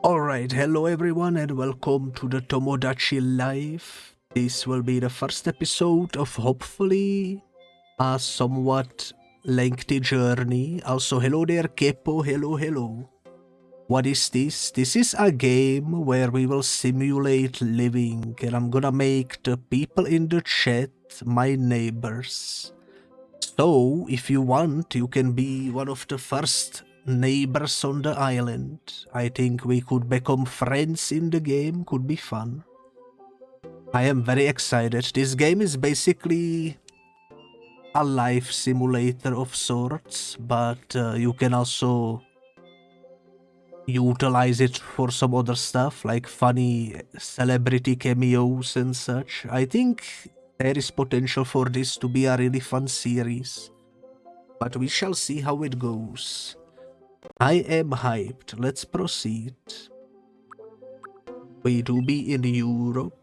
Alright, hello everyone and welcome to the Tomodachi Live. This will be the first episode of hopefully a somewhat lengthy journey. Also, hello there Kepo, hello. What is this? This is a game where we will simulate living and I'm gonna make the people in the chat my neighbors. So, if you want, you can be one of the first neighbors on the island. I think we could become friends in the game, could be fun. I am very excited. This game is basically a life simulator of sorts, but you can also utilize it for some other stuff, like funny celebrity cameos and such. I think there is potential for this to be a really fun series, but we shall see how it goes. I am hyped. Let's proceed. We do be in Europe.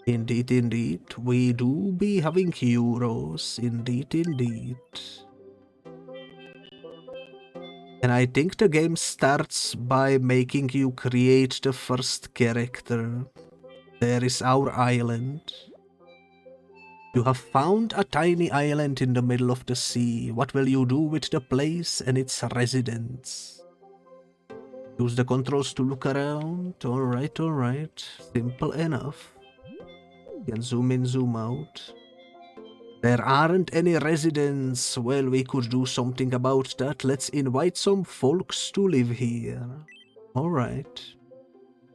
Indeed. We do be having euros. Indeed. And I think the game starts by making you create the first character. There is our island. You have found a tiny island in the middle of the sea. What will you do with the place and its residents? Use the controls to look around. Alright. Simple enough. You can zoom in, zoom out. There aren't any residents. Well, we could do something about that. Let's invite some folks to live here. Alright.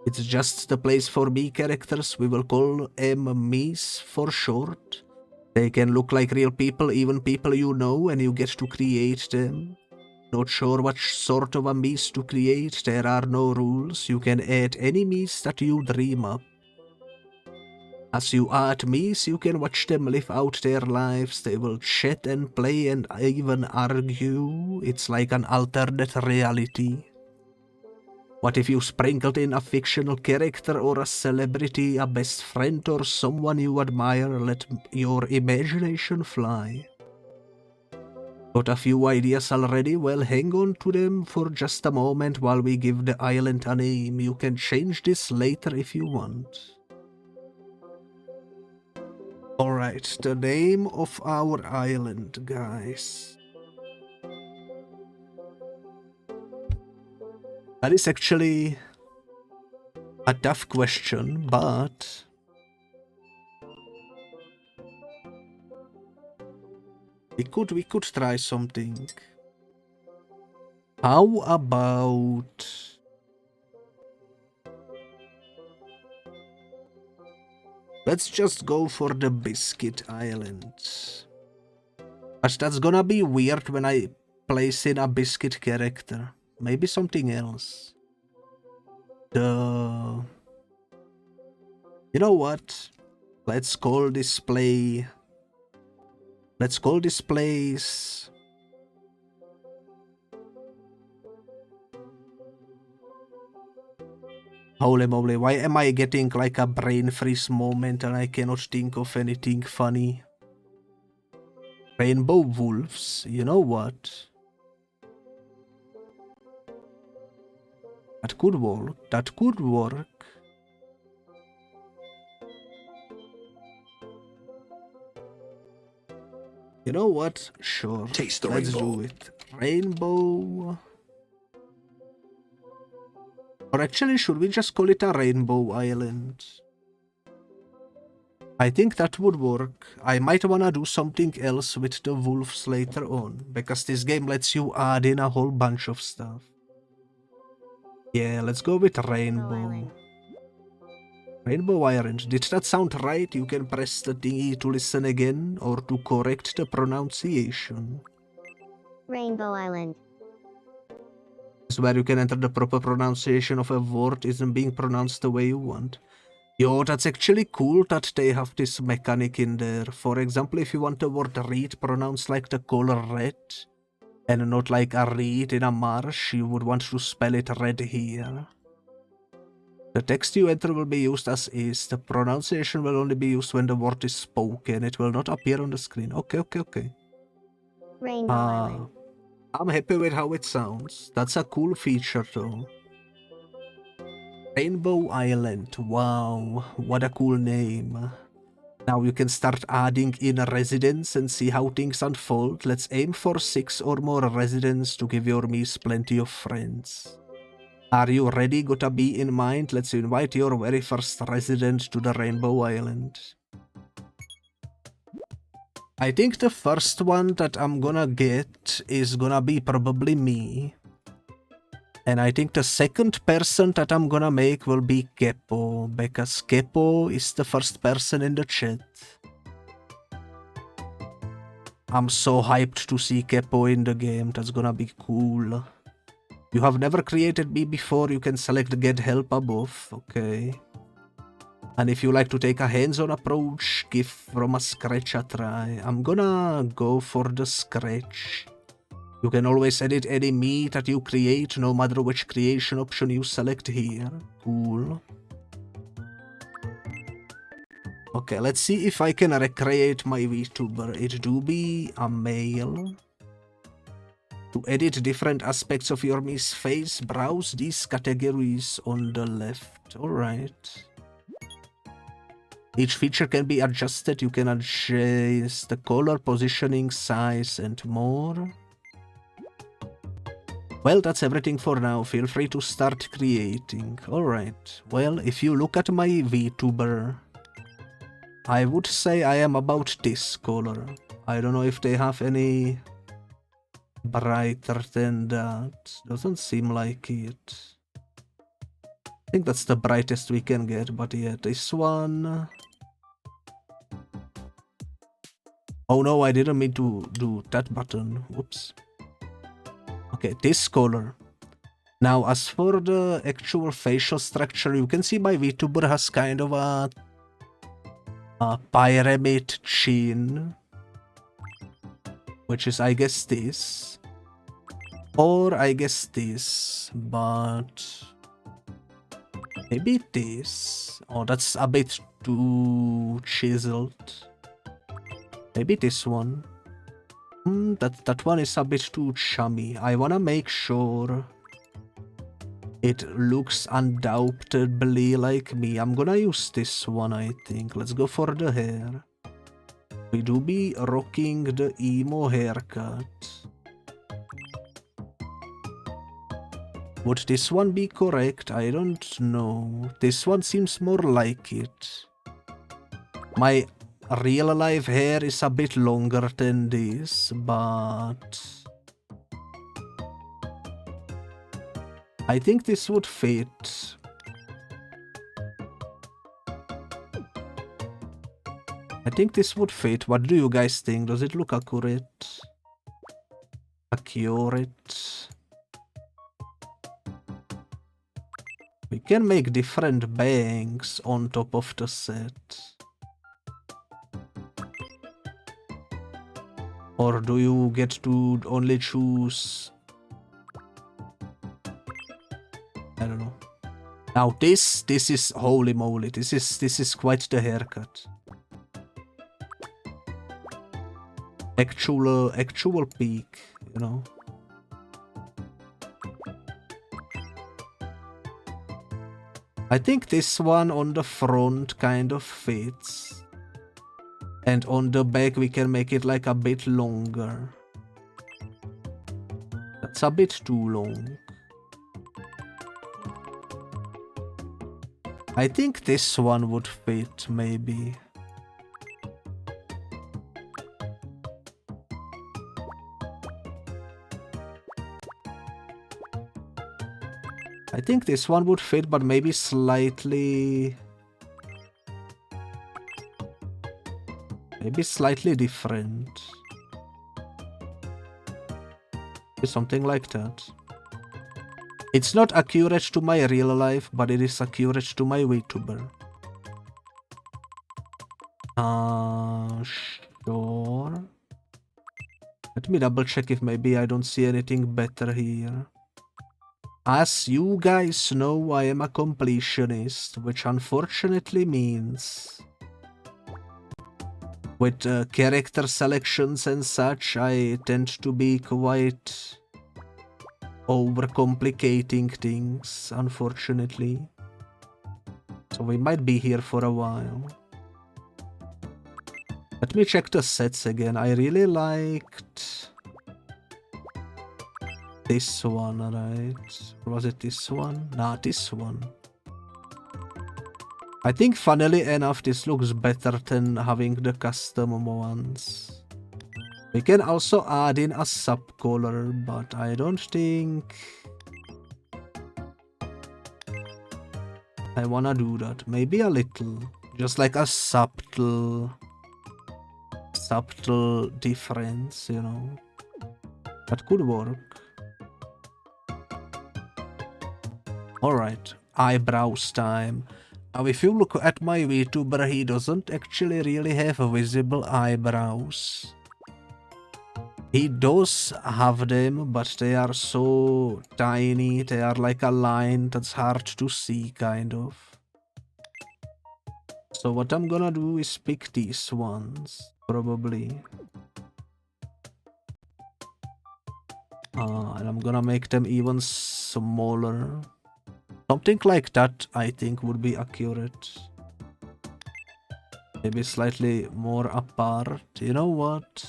It's just the place for me characters. We will call them Mies for short. They can look like real people, even people you know, and you get to create them. Not sure what sort of a Mies to create. There are no rules. You can add any Mies that you dream up. As you add Mies, you can watch them live out their lives. They will chat and play and even argue. It's like an alternate reality. What if you sprinkled in a fictional character or a celebrity, a best friend or someone you admire? Let your imagination fly. Got a few ideas already? Well, hang on to them for just a moment while we give the island a name. You can change this later if you want. Alright, the name of our island, guys. That is actually a tough question, but we could try something. How about let's just go for the Biscuit Island. But that's gonna be weird when I place in a Biscuit character. Maybe something else. You know what? Let's call this place... Holy moly, why am I getting like a brain freeze moment and I cannot think of anything funny? Rainbow Wolves, you know what? That could work. You know what? Sure. Let's do it. Rainbow. Or actually, should we just call it a Rainbow Island? I think that would work. I might wanna do something else with the wolves later on, because this game lets you add in a whole bunch of stuff. Yeah, let's go with Rainbow. Rainbow Island. Did that sound right? You can press the thingy to listen again or to correct the pronunciation. Rainbow Island. This is where you can enter the proper pronunciation of a word isn't being pronounced the way you want. Yo, that's actually cool that they have this mechanic in there. For example, if you want the word reed pronounced like the color red, and not like a reed in a marsh, you would want to spell it red here. The text you enter will be used as is. The pronunciation will only be used when the word is spoken. It will not appear on the screen. Okay. Rainbow Island. I'm happy with how it sounds. That's a cool feature though. Rainbow Island. Wow, what a cool name. Now you can start adding in residents and see how things unfold. Let's aim for 6 or more residents to give your Mies plenty of friends. Are you ready? Got a bee in mind? Let's invite your very first resident to the Rainbow Island. I think the first one that I'm gonna get is gonna be probably me. And I think the second person that I'm gonna make will be Kepo, because Kepo is the first person in the chat. I'm so hyped to see Kepo in the game, that's gonna be cool. You have never created me before, you can select get help above, okay. And if you like to take a hands-on approach, give from a scratch a try. I'm gonna go for the scratch. You can always edit any me that you create, no matter which creation option you select here. Cool. Okay, let's see if I can recreate my VTuber. It do be a male. To edit different aspects of your Miss face, browse these categories on the left. Alright. Each feature can be adjusted. You can adjust the color, positioning, size, and more. Well, that's everything for now. Feel free to start creating. Alright. Well, if you look at my VTuber, I would say I am about this color. I don't know if they have any brighter than that. Doesn't seem like it. I think that's the brightest we can get, but yeah, this one. Oh no, I didn't mean to do that button. Whoops. Okay, this color. Now, as for the actual facial structure, you can see my VTuber has kind of a pyramid chin, which is, I guess, this. Or I guess this, but maybe this. Oh, that's a bit too chiseled. Maybe this one. That one is a bit too chummy. I wanna make sure it looks undoubtedly like me. I'm gonna use this one, I think. Let's go for the hair. We do be rocking the emo haircut. Would this one be correct? I don't know. This one seems more like it. My real life hair is a bit longer than this, but I think this would fit. I think this would fit. What do you guys think? Does it look accurate? Accurate. We can make different bangs on top of the set. Or do you get to only choose? I don't know. Now this is holy moly. This is quite the haircut. Actual peak, you know. I think this one on the front kind of fits. And on the back we can make it like a bit longer. That's a bit too long. I think this one would fit, maybe. I think this one would fit, but maybe slightly... Maybe slightly different. Something like that. It's not accurate to my real life, but it is accurate to my VTuber. Sure. Let me double check if maybe I don't see anything better here. As you guys know, I am a completionist, which unfortunately means with character selections and such, I tend to be quite overcomplicating things, unfortunately. So we might be here for a while. Let me check the sets again. I really liked this one, right? Or was it this one? Nah, this one. I think funnily enough this looks better than having the custom ones. We can also add in a sub-color, but I don't think I wanna do that. Maybe a little. Just like a subtle difference, you know. That could work. Alright, eyebrows time. Now if you look at my VTuber, he doesn't actually really have visible eyebrows. He does have them, but they are so tiny, they are like a line that's hard to see, kind of. So what I'm gonna do is pick these ones, probably. And I'm gonna make them even smaller. Something like that, I think, would be accurate. Maybe slightly more apart. You know what?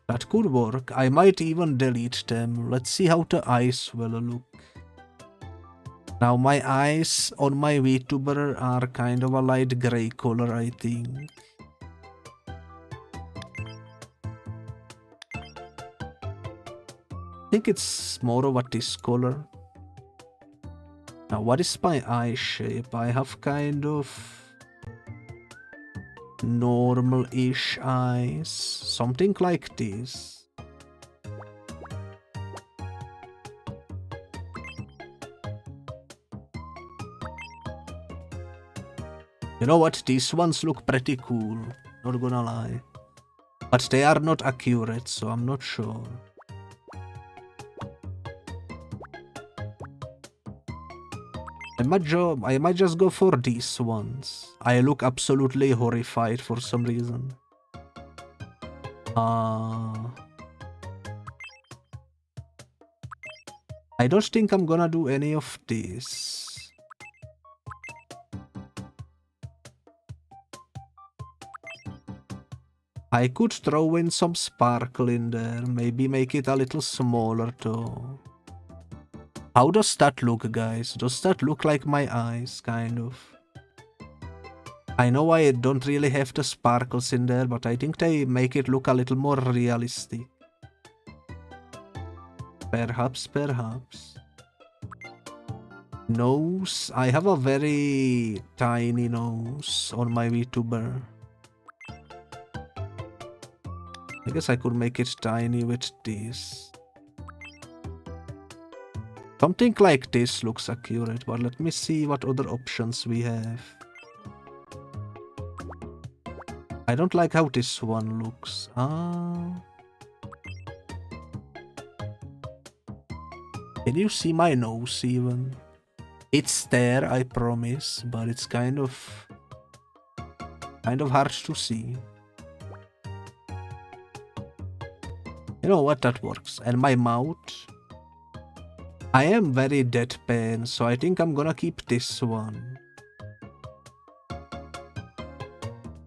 That could work. I might even delete them. Let's see how the eyes will look. Now my eyes on my VTuber are kind of a light gray color, I think. I think it's more of a this color. Now what is my eye shape? I have kind of normal-ish eyes. Something like this. You know what? These ones look pretty cool. Not gonna lie. But they are not accurate, so I'm not sure. I might just go for these ones. I look absolutely horrified for some reason. I don't think I'm gonna do any of these. I could throw in some sparkle in there, maybe make it a little smaller though. How does that look, guys? Does that look like my eyes, kind of? I know I don't really have the sparkles in there, but I think they make it look a little more realistic. Perhaps. Nose. I have a very tiny nose on my VTuber. I guess I could make it tiny with this. Something like this looks accurate, but let me see what other options we have. I don't like how this one looks. Can you see my nose even? It's there, I promise, but it's kind of hard to see. You know what? That works. And my mouth. I am very deadpan, so I think I'm gonna keep this one.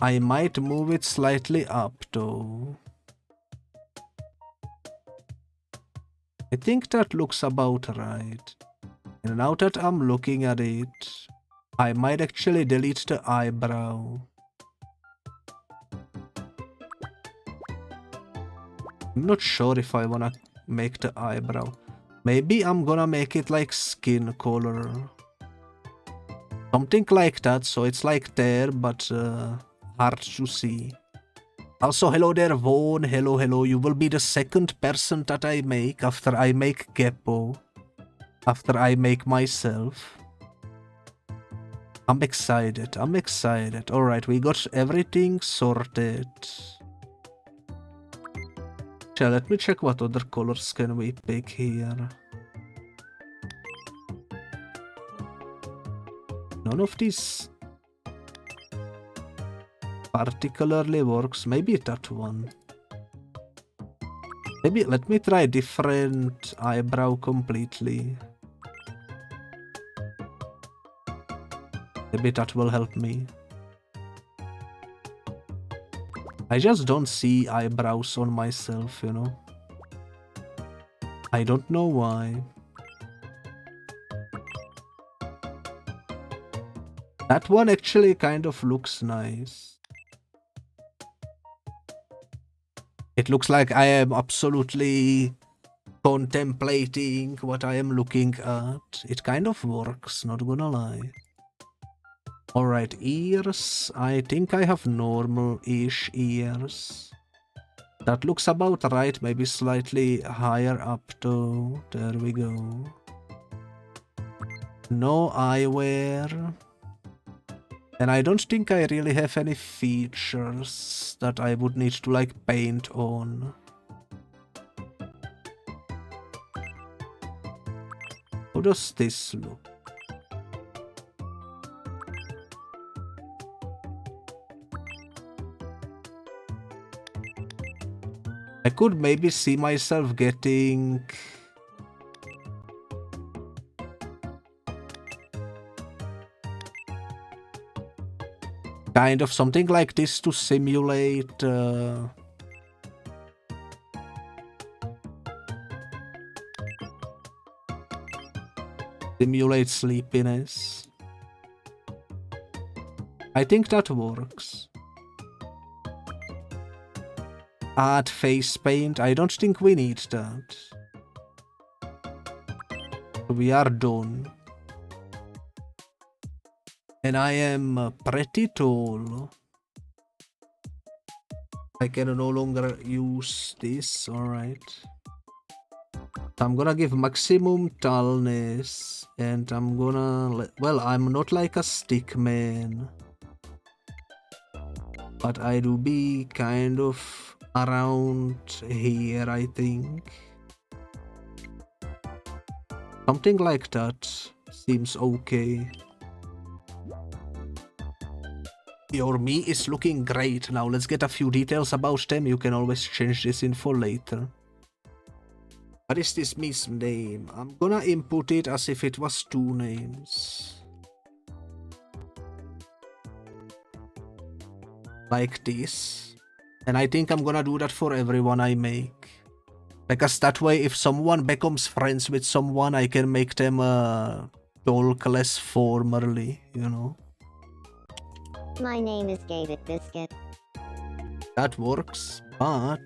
I might move it slightly up though. I think that looks about right. And now that I'm looking at it, I might actually delete the eyebrow. I'm not sure if I wanna make the eyebrow. Maybe I'm gonna make it like skin color. Something like that, so it's like there, but hard to see. Also, hello there, Vaun. Hello. You will be the second person that I make after I make Geppo. After I make myself. I'm excited. Alright, we got everything sorted. Let me check what other colors can we pick here. None of these particularly works. Maybe that one. Maybe let me try different eyebrow completely. Maybe that will help me. I just don't see eyebrows on myself, you know. I don't know why. That one actually kind of looks nice. It looks like I am absolutely contemplating what I am looking at. It kind of works, not gonna lie. Alright, ears. I think I have normal-ish ears. That looks about right, maybe slightly higher up though. There we go. No eyewear. And I don't think I really have any features that I would need to like paint on. How does this look? I could maybe see myself getting kind of something like this to simulate simulate sleepiness. I think that works. Add face paint. I don't think we need that. We are done. And I am pretty tall. I can no longer use this, alright. I'm gonna give maximum tallness and I'm gonna... Well, I'm not like a stick man. But I do be kind of around here, I think. Something like that seems okay. Your me is looking great. Now let's get a few details about them. You can always change this info later. What is this me's name? I'm gonna input it as if it was two names. Like this. And I think I'm gonna do that for everyone I make. Because that way if someone becomes friends with someone, I can make them talk less formally, you know. My name is David Biscuit. That works, but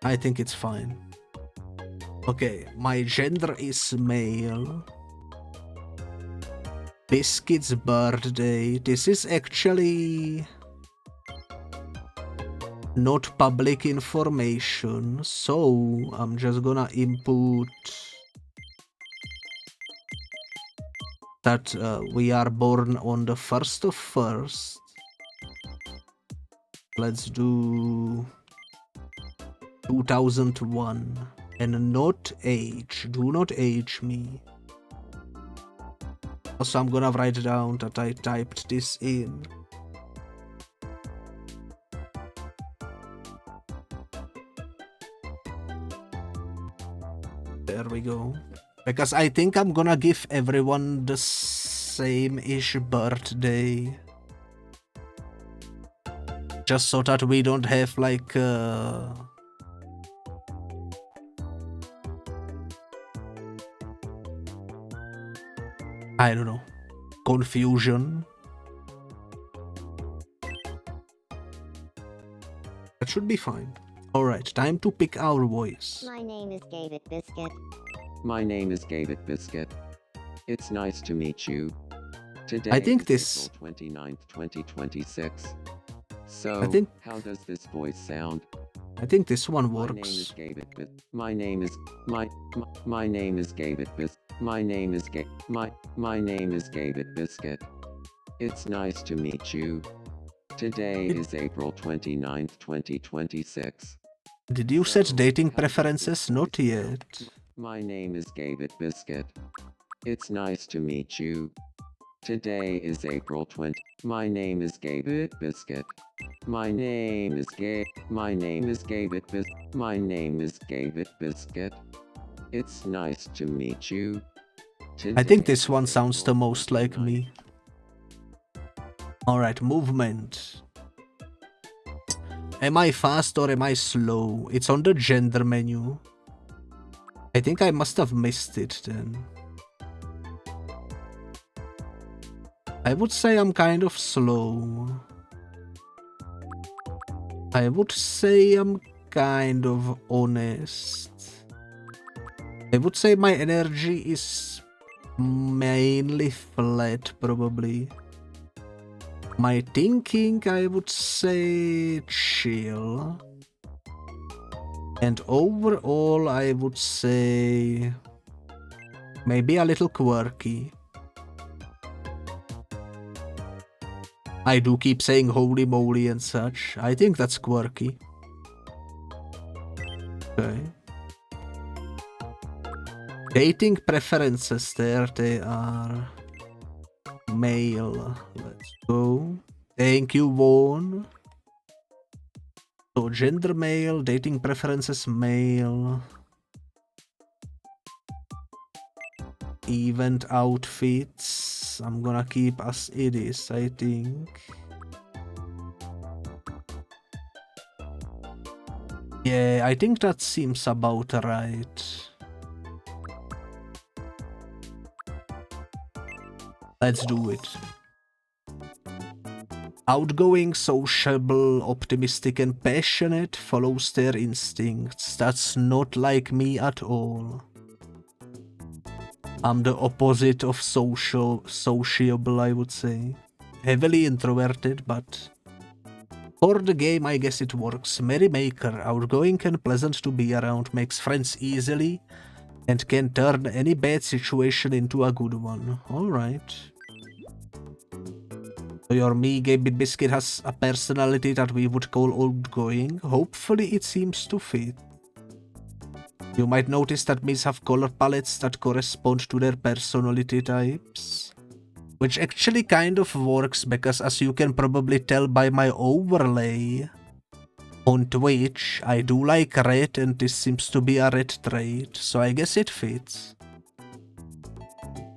I think it's fine. Okay, my gender is male. Biscuit's birthday. This is actually not public information, so I'm just gonna input that we are born on the 1st of 1st. Let's do 2001 and not age. Do not age me. Also, I'm gonna write down that I typed this in. There we go. Because I think I'm gonna give everyone the same-ish birthday. Just so that we don't have like I don't know, confusion. That should be fine. Alright, time to pick our voice. My name is David Biscuit. My name is David Biscuit. It's nice to meet you. Today I think is this... April 29th, 2026. So, I think... how does this voice sound? I think this one My works. name is David Bis. My name is my name is David Bis. My name is my name is David Biscuit. It's nice to meet you. Today is April 29th, 2026. Did you set dating preferences? Not yet. My name is David Biscuit. It's nice to meet you. Today is April 20. My name is David Biscuit. My name is My name is David My name is David Biscuit. It's nice to meet you. I think this one sounds the most like me. Alright, movement. Am I fast or am I slow? It's on the gender menu. I think I must have missed it then. I would say I'm kind of slow. I would say I'm kind of honest. I would say my energy is mainly flat, probably. My thinking, I would say chill. And overall, I would say maybe a little quirky. I do keep saying holy moly and such. I think that's quirky. Okay. Dating preferences, there they are. Male. Let's go. Thank you, Vaun. So gender male, dating preferences male. Event outfits. I'm gonna keep as it is, I think. Yeah, I think that seems about right. Let's do it. Outgoing, sociable, optimistic and passionate, follows their instincts. That's not like me at all. I'm the opposite of sociable, I would say. Heavily introverted, but for the game I guess it works. Merrymaker, outgoing and pleasant to be around, makes friends easily and can turn any bad situation into a good one. Alright. So your me, Gaby Biscuit, has a personality that we would call outgoing. Hopefully it seems to fit. You might notice that Miis have color palettes that correspond to their personality types. Which actually kind of works because, as you can probably tell by my overlay on Twitch, I do like red and this seems to be a red trait, so I guess it fits.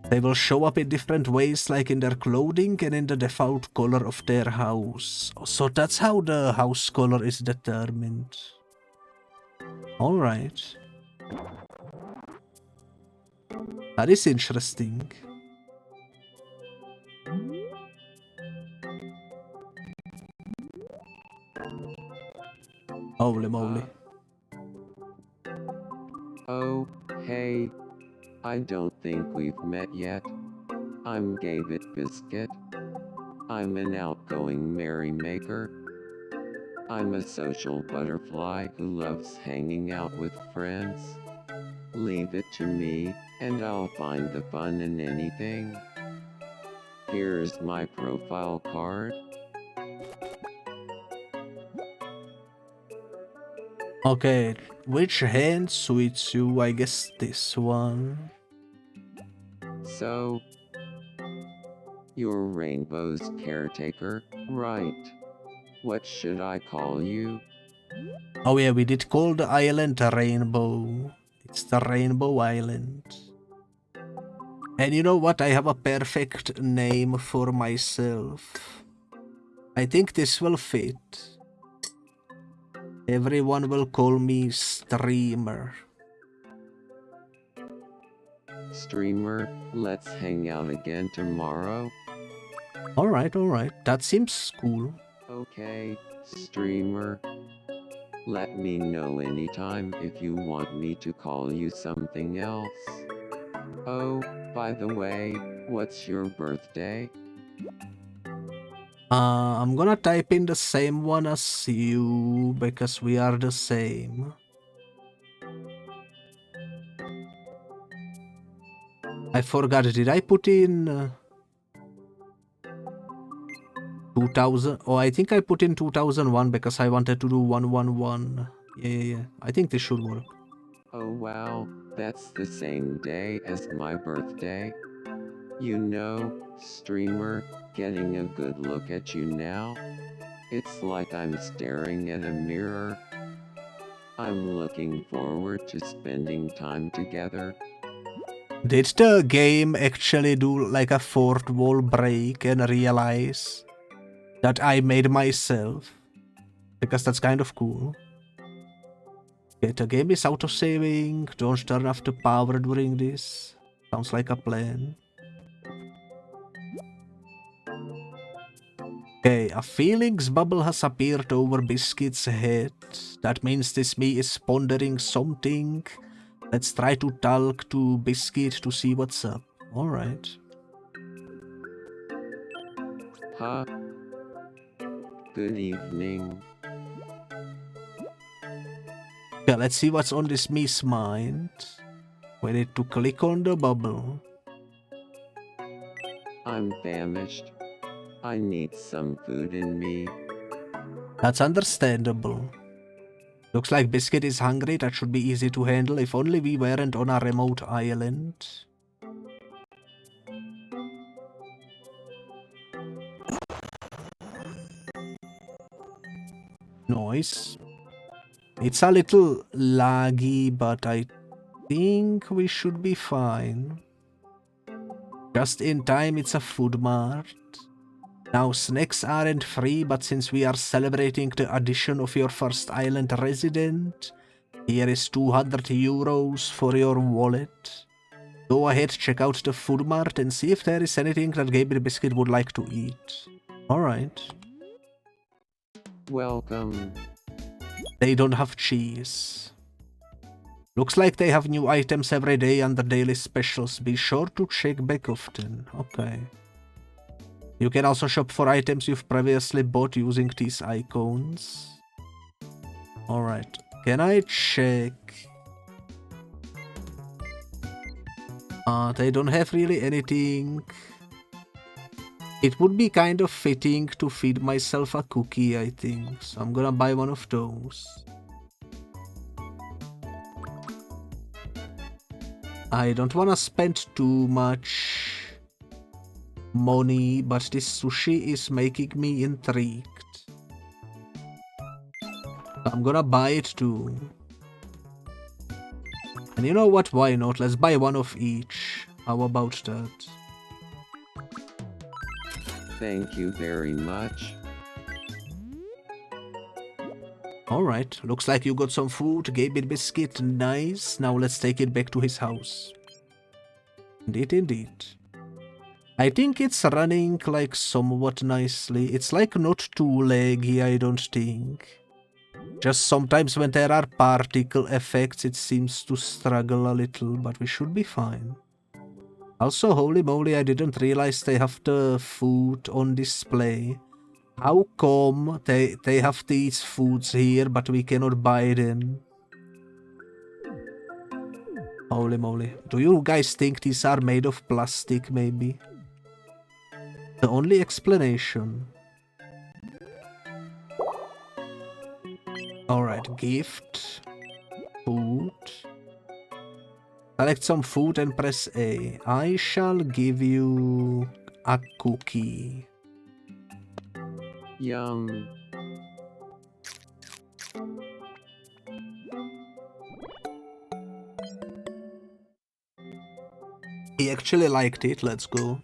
They will show up in different ways, like in their clothing and in the default color of their house. So that's how the house color is determined. Alright. That is interesting. Holy moly. Oh, hey. I don't think we've met yet. I'm Gavid Biscuit. I'm an outgoing merrymaker. I'm a social butterfly who loves hanging out with friends. Leave it to me, and I'll find the fun in anything. Here's my profile card. Okay, which hand suits you? I guess this one. So, you're Rainbow's caretaker, right? What should I call you? Oh yeah, we did call the island Rainbow. It's the Rainbow Island. And you know what? I have a perfect name for myself. I think this will fit. Everyone will call me Streamer. Streamer, let's hang out again tomorrow. Alright. That seems cool. Okay, Streamer. Let me know anytime if you want me to call you something else. Oh, by the way, what's your birthday? I'm gonna type in the same one as you because we are the same. I forgot, did I put in 2000? Oh, I think I put in 2001 because I wanted to do 111. Yeah. I think this should work. Oh wow, that's the same day as my birthday. You know, Streamer, getting a good look at you now. It's like I'm staring at a mirror. I'm looking forward to spending time together. Did the game actually do like a fourth wall break and realize that I made myself? Because that's kind of cool. Okay, the game is auto-saving. Don't turn off the power during this. Sounds like a plan. Okay, a feelings bubble has appeared over Biscuit's head. That means this me is pondering something. Let's try to talk to Biscuit to see what's up. Alright. Ha. Good evening. Okay, let's see what's on this me's mind. We need to click on the bubble. I'm famished. I need some food in me. That's understandable. Looks like Biscuit is hungry. That should be easy to handle if only we weren't on a remote island. Noise. It's a little laggy, but I think we should be fine. Just in time, it's a food mart. Now, snacks aren't free, but since we are celebrating the addition of your first island resident, here is 200 euros for your wallet. Go ahead, check out the food mart and see if there is anything that Gabriel Biscuit would like to eat. Alright. Welcome. They don't have cheese. Looks like they have new items every day under daily specials. Be sure to check back often. Okay. You can also shop for items you've previously bought using these icons. Alright. Can I check? They don't have really anything. It would be kind of fitting to feed myself a cookie, I think. So I'm gonna buy one of those. I don't wanna spend too much money, but this sushi is making me intrigued. I'm gonna buy it too. And you know what? Why not? Let's buy one of each. How about that? Thank you very much. Alright, looks like you got some food, gave it biscuit, nice. Now let's take it back to his house. Indeed. I think it's running like somewhat nicely. It's like not too laggy, I don't think. Just sometimes when there are particle effects it seems to struggle a little, but we should be fine. Also, holy moly, I didn't realize they have the food on display. How come they have these foods here, but we cannot buy them? Holy moly. Do you guys think these are made of plastic, maybe? The only explanation. Alright, gift. Food. Select some food and press A. I shall give you a cookie. Yum. He actually liked it, let's go.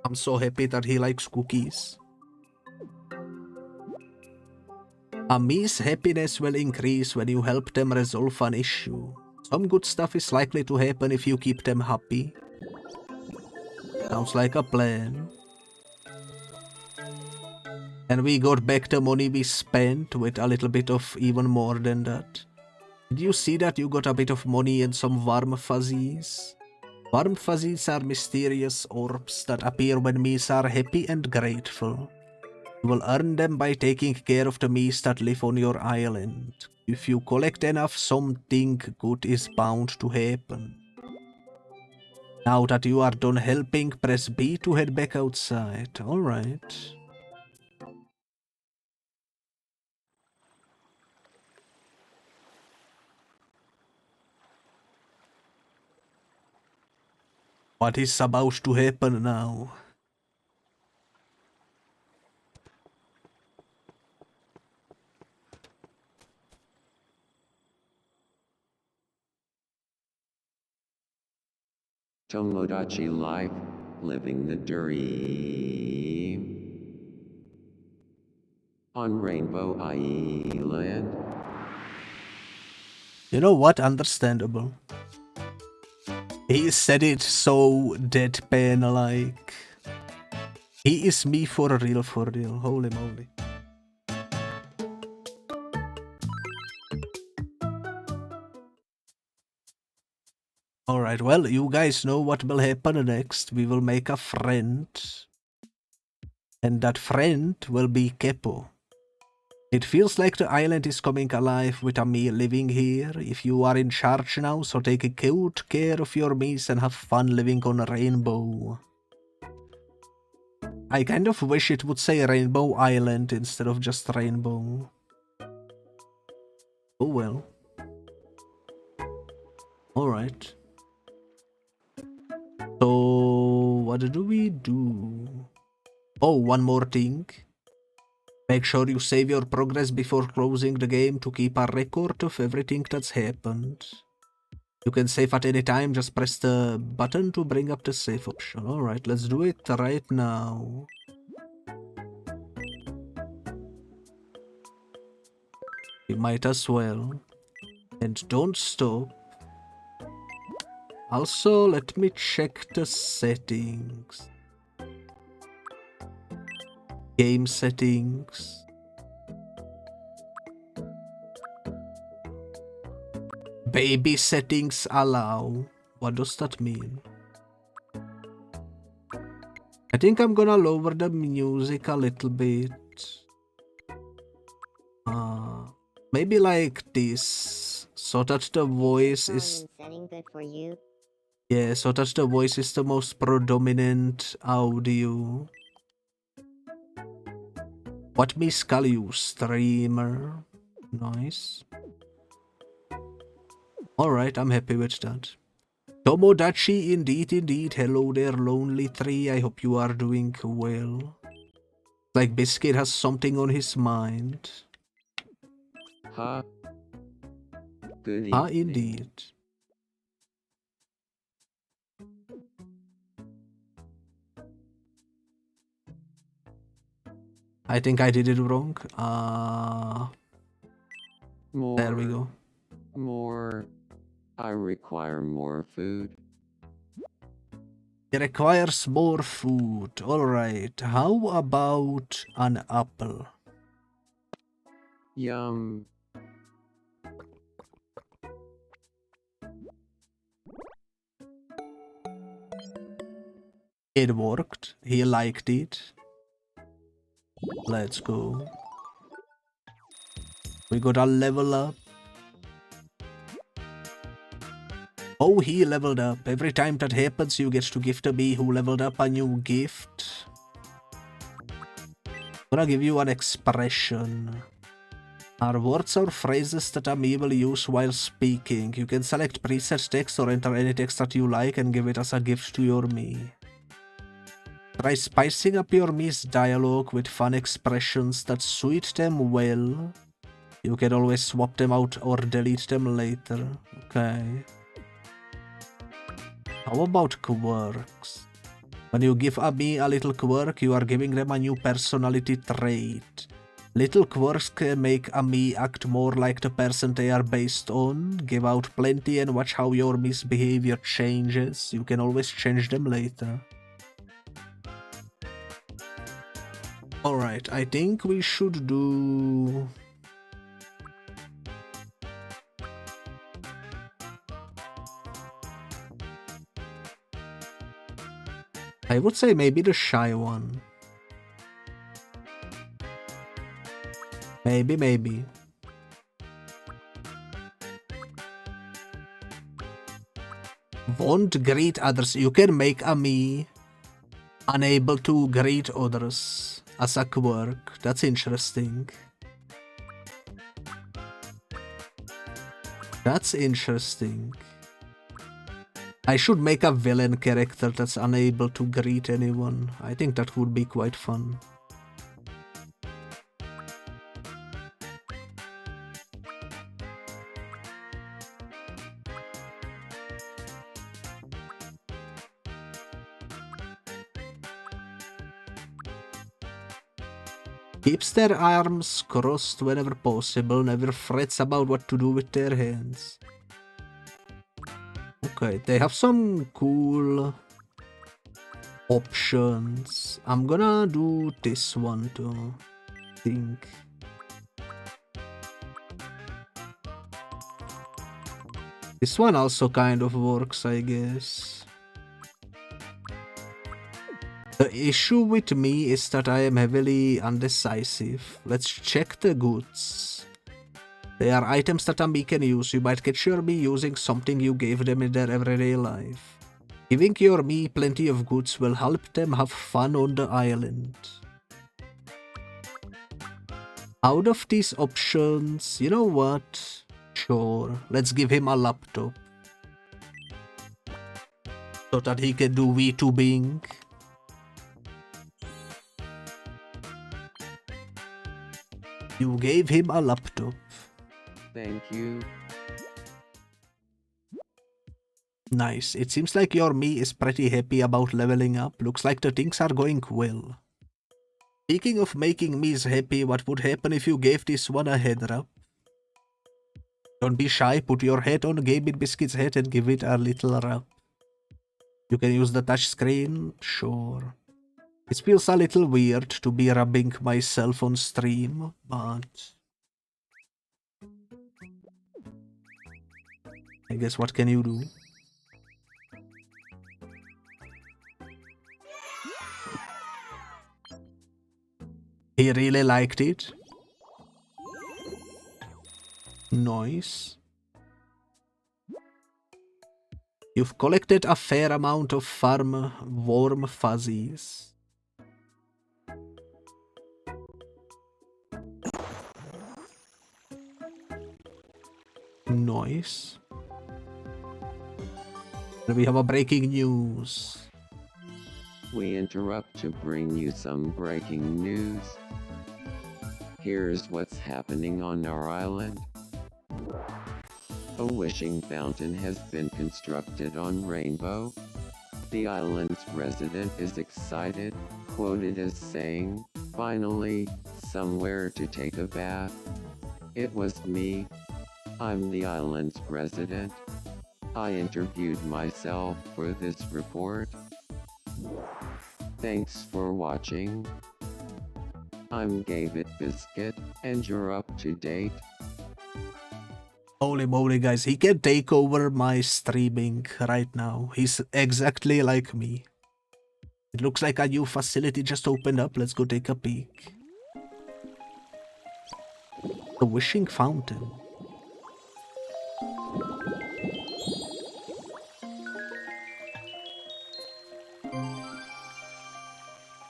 I'm so happy that he likes cookies. A Mii's happiness will increase when you help them resolve an issue. Some good stuff is likely to happen if you keep them happy. Sounds like a plan. And we got back the money we spent with a little bit of even more than that. Did you see that you got a bit of money and some warm fuzzies? Warm fuzzies are mysterious orbs that appear when Miis are happy and grateful. You will earn them by taking care of the Miis that live on your island. If you collect enough, something good is bound to happen. Now that you are done helping, press B to head back outside. Alright. What is about to happen now? Tomodachi life, living the dream. On Rainbow Island. You know what? Understandable. He said it so deadpan-like. He is me for real, for real. Holy moly. Alright, well, you guys know what will happen next. We will make a friend. And that friend will be Kepo. It feels like the island is coming alive with a me living here. If you are in charge now, so take good care of your me's and have fun living on a rainbow. I kind of wish it would say Rainbow Island instead of just Rainbow. Oh well. Alright. So, what do we do? Oh, one more thing. Make sure you save your progress before closing the game to keep a record of everything that's happened. You can save at any time, just press the button to bring up the save option. Alright, let's do it right now. We might as well. And don't stop. Also, let me check the settings. Game settings. Baby settings allow. What does that mean? I think I'm gonna lower the music a little bit. Maybe like this, so that the voice is... Setting good for you. Yeah, so that the voice is the most predominant audio. What me call you, streamer? Nice. Alright, I'm happy with that. Tomodachi, indeed. Hello there, Lonely Tree. I hope you are doing well. Like Biscuit has something on his mind. Ha. Good Ah, evening. indeed. I think I did it wrong. There we go. More. I require more food. It requires more food. Alright, how about an apple? Yum. It worked. He liked it. Let's go. We got a level up. Oh, he leveled up. Every time that happens, you get to give the bee who leveled up a new gift. I'm gonna give you an expression. Are words or phrases that a me will use while speaking. You can select preset text or enter any text that you like and give it as a gift to your me. Try spicing up your me's dialogue with fun expressions that suit them well. You can always swap them out or delete them later. Okay. How about quirks? When you give a me a little quirk, you are giving them a new personality trait. Little quirks can make a me act more like the person they are based on. Give out plenty and watch how your me's behavior changes. You can always change them later. Alright, I think we should do... I would say maybe the shy one. Maybe. Won't greet others. You can make a me unable to greet others as a quirk. That's interesting. That's interesting. I should make a villain character that's unable to greet anyone. I think that would be quite fun. Keeps their arms crossed whenever possible, never frets about what to do with their hands. Okay, they have some cool options. I'm gonna do this one too, I think. This one also kind of works, I guess. The issue with me is that I am heavily undecisive. Let's check the goods. They are items that a me can use. You might catch your me using something you gave them in their everyday life. Giving your me plenty of goods will help them have fun on the island. Out of these options, you know what? Sure, let's give him a laptop. So that he can do VTubing. You gave him a laptop. Thank you. Nice. It seems like your me is pretty happy about leveling up. Looks like the things are going well. Speaking of making me's happy, what would happen if you gave this one a head rub? Don't be shy, put your head on Gaming Biscuit's head and give it a little rub. You can use the touch screen, sure. It feels a little weird to be rubbing myself on stream, but I guess what can you do? He really liked it. Nice. You've collected a fair amount of farm warm fuzzies. Nice. And we have a breaking news. We interrupt to bring you some breaking news. Here's what's happening on our island. A wishing fountain has been constructed on Rainbow. The island's resident is excited, quoted as saying, "Finally, somewhere to take a bath." It was me. I'm the island's resident. I interviewed myself for this report. Thanks for watching. I'm Kbits Biscuit, and you're up to date. Holy moly, guys, he can take over my streaming right now. He's exactly like me. It looks like a new facility just opened up. Let's go take a peek. The wishing fountain.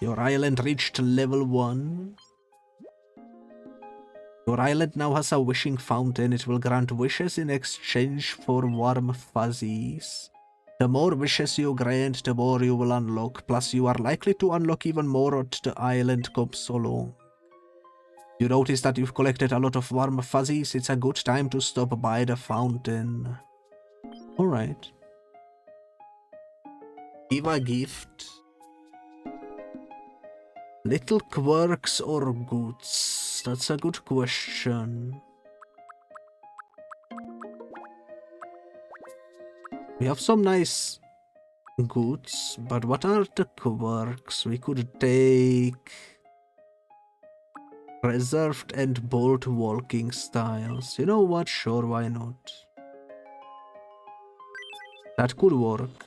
Your island reached level 1. Your island now has a wishing fountain. It will grant wishes in exchange for warm fuzzies. The more wishes you grant, the more you will unlock. Plus, you are likely to unlock even more as the island comes along. You notice that you've collected a lot of warm fuzzies. It's a good time to stop by the fountain. Alright. Give a gift. Little quirks or goods? That's a good question. We have some nice goods, but what are the quirks? We could take reserved and bold walking styles. You know what? Sure, why not? That could work.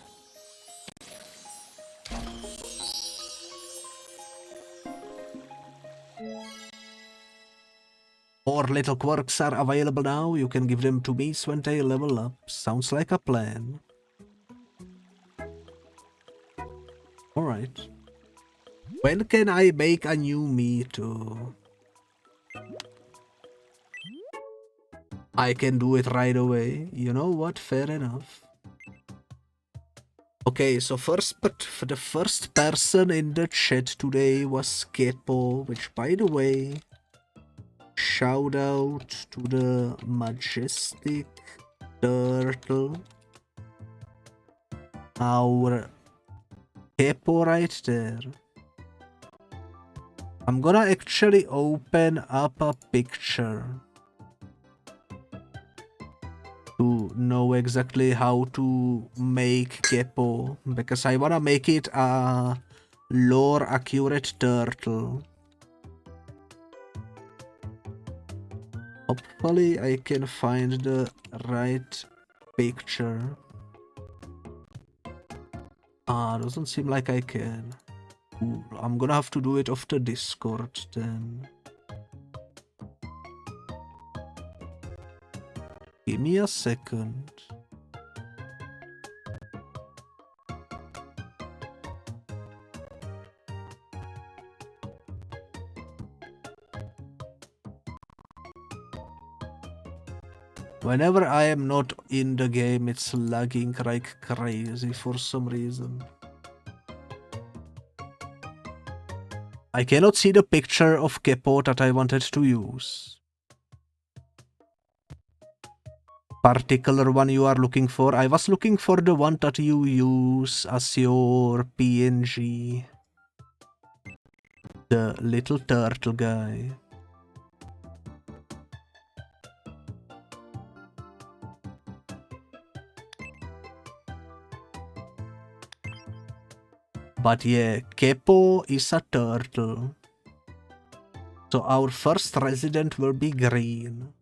More little quirks are available now. You can give them to me when they level up. Sounds like a plan. Alright. When can I make a new me too? I can do it right away. You know what? Fair enough. Okay, so the first person in the chat today was Kito, which, by the way, shout out to the majestic turtle. Our Kepo right there. I'm gonna actually open up a picture to know exactly how to make Kepo, because I wanna make it a lore accurate turtle. Hopefully I can find the right picture. Doesn't seem like I can. Ooh, I'm gonna have to do it off the Discord then. Give me a second. Whenever I am not in the game, it's lagging like crazy for some reason. I cannot see the picture of Kepo that I wanted to use. Particular one you are looking for? I was looking for the one that you use as your PNG. The little turtle guy. But yeah, Kepo is a turtle. So our first resident will be green.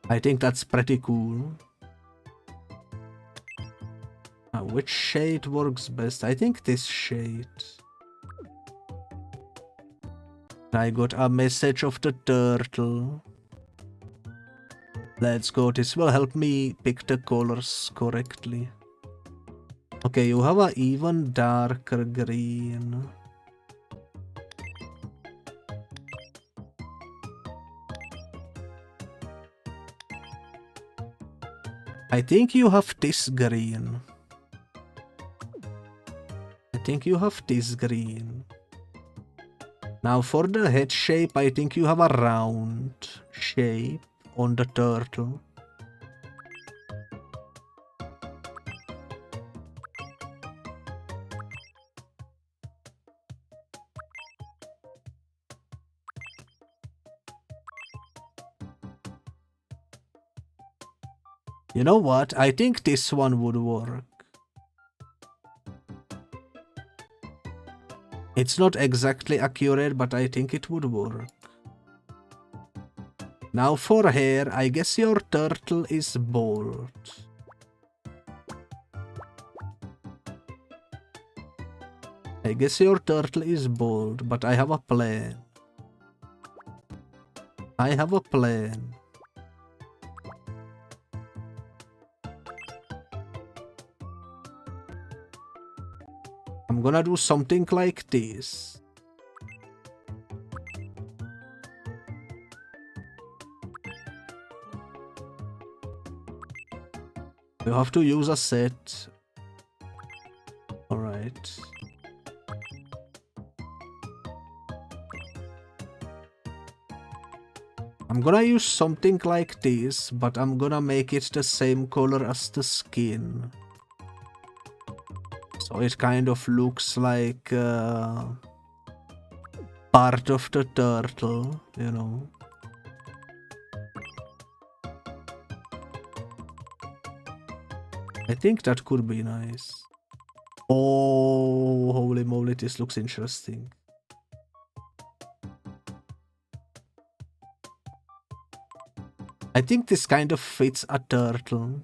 I think that's pretty cool. Which shade works best? I think this shade. I got a message of the turtle. Let's go. This will help me pick the colors correctly. Okay, you have an even darker green. I think you have this green. I think you have this green. Now for the head shape, I think you have a round shape on the turtle. You know what? I think this one would work. It's not exactly accurate, but I think it would work. Now for hair, I guess your turtle is bald. I guess your turtle is bald, but I have a plan. I have a plan. I'm gonna do something like this. You have to use a set. Alright. I'm gonna use something like this, but I'm gonna make it the same color as the skin. So it kind of looks like part of the turtle, you know. I think that could be nice. Oh, holy moly, this looks interesting. I think this kind of fits a turtle.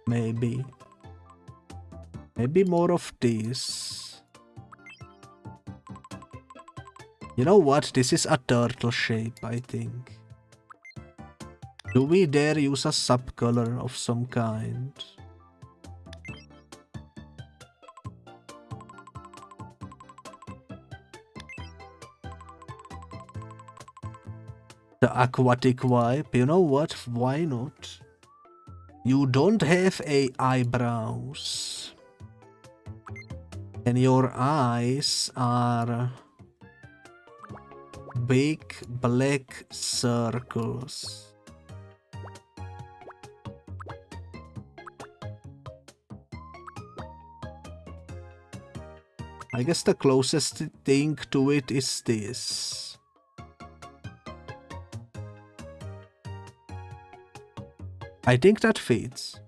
Maybe. Maybe more of this. You know what? This is a turtle shape, I think. Do we dare use a subcolor of some kind? The aquatic vibe, you know what? Why not? You don't have eyebrows. And your eyes are big black circles. I guess the closest thing to it is this. I think that fits.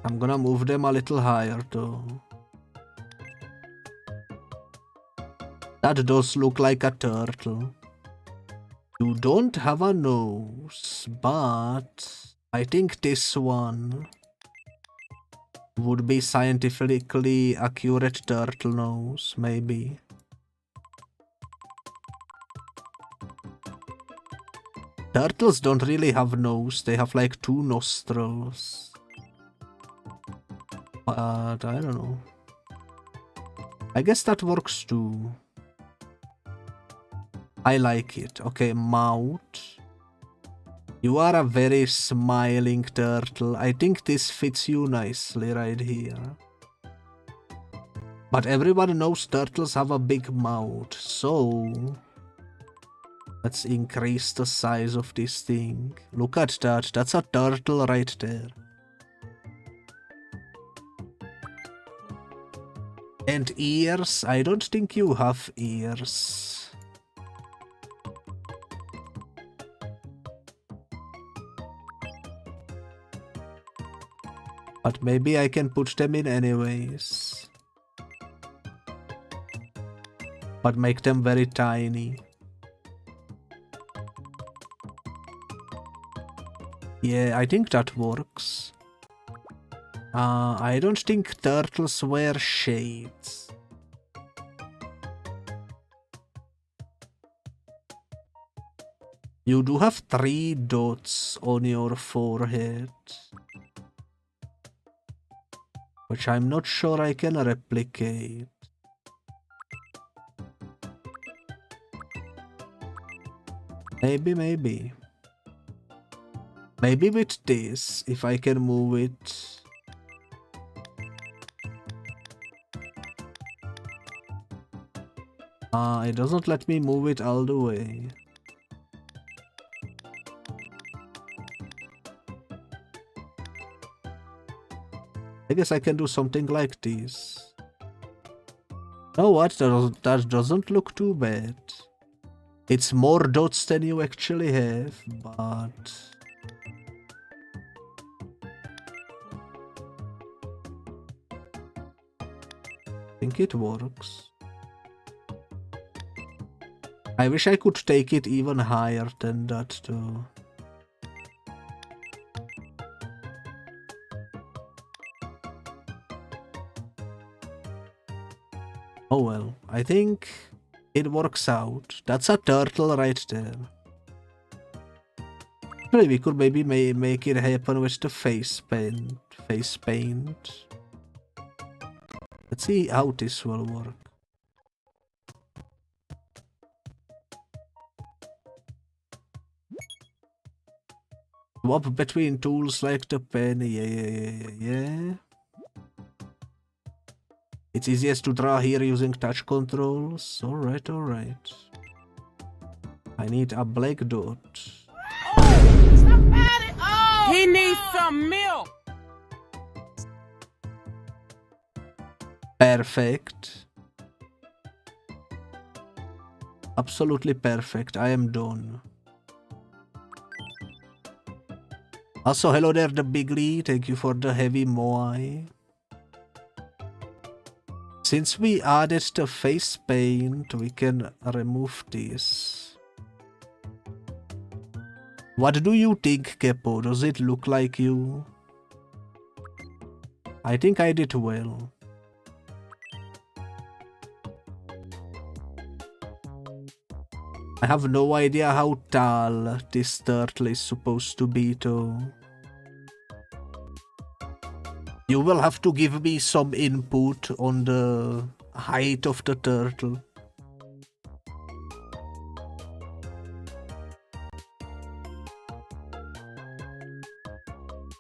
I'm gonna move them a little higher though. That does look like a turtle. You don't have a nose, but I think this one would be scientifically accurate turtle nose, maybe. Turtles don't really have nose, they have like 2 nostrils. But I don't know. I guess that works too. I like it. Okay, mouth. You are a very smiling turtle. I think this fits you nicely right here. But everyone knows turtles have a big mouth, so let's increase the size of this thing. Look at that. That's a turtle right there. And ears? I don't think you have ears. But maybe I can put them in anyways. But make them very tiny. Yeah, I think that works. I don't think turtles wear shades. You do have 3 dots on your forehead, which I'm not sure I can replicate. Maybe. Maybe with this, if I can move it. It doesn't let me move it all the way. I guess I can do something like this. Oh, what? That doesn't look too bad. It's more dots than you actually have, but I think it works. I wish I could take it even higher than that too. Oh well, I think it works out. That's a turtle right there. Actually, we could maybe make it happen with the face paint. Let's see how this will work. Swap between tools like the pen. Yeah. It's easiest to draw here using touch controls. Alright. I need a black dot. He needs some milk. Perfect. Absolutely perfect. I am done. Also, hello there, the Bigly. Thank you for the heavy moai. Since we added the face paint, we can remove this. What do you think, Kepo? Does it look like you? I think I did well. I have no idea how tall this turtle is supposed to be though. You will have to give me some input on the height of the turtle.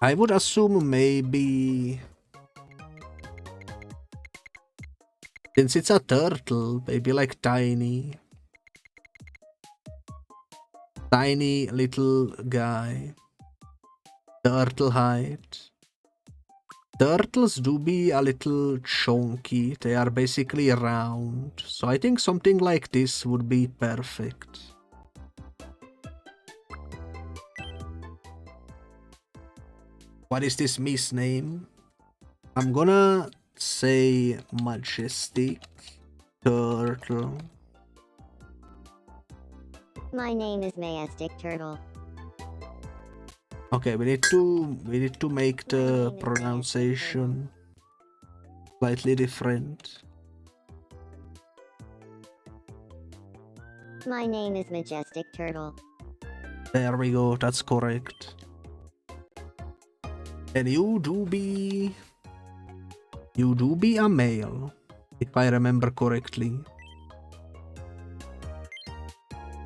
I would assume maybe, since it's a turtle, maybe like tiny little guy. Turtle height. Turtles do be a little chunky. They are basically round. So I think something like this would be perfect. What is this miss name? I'm gonna say Majestic Turtle. My name is Majestic Turtle. Okay, we need to make the pronunciation slightly different. My name is Majestic Turtle. There we go, that's correct. And you do be a male, if I remember correctly.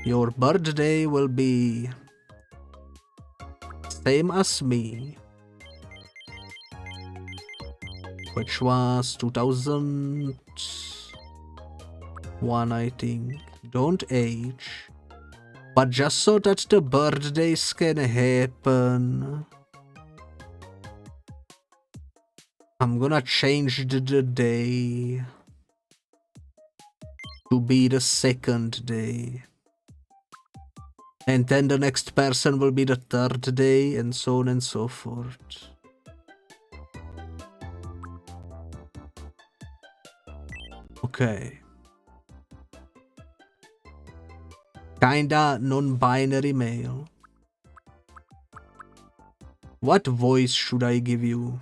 Your birthday will be same as me, which was 2001, I think. Don't age. But just so that the birthdays can happen, I'm gonna change the day to be the second day. And then the next person will be the third day, and so on and so forth. Okay. Kinda non-binary male. What voice should I give you?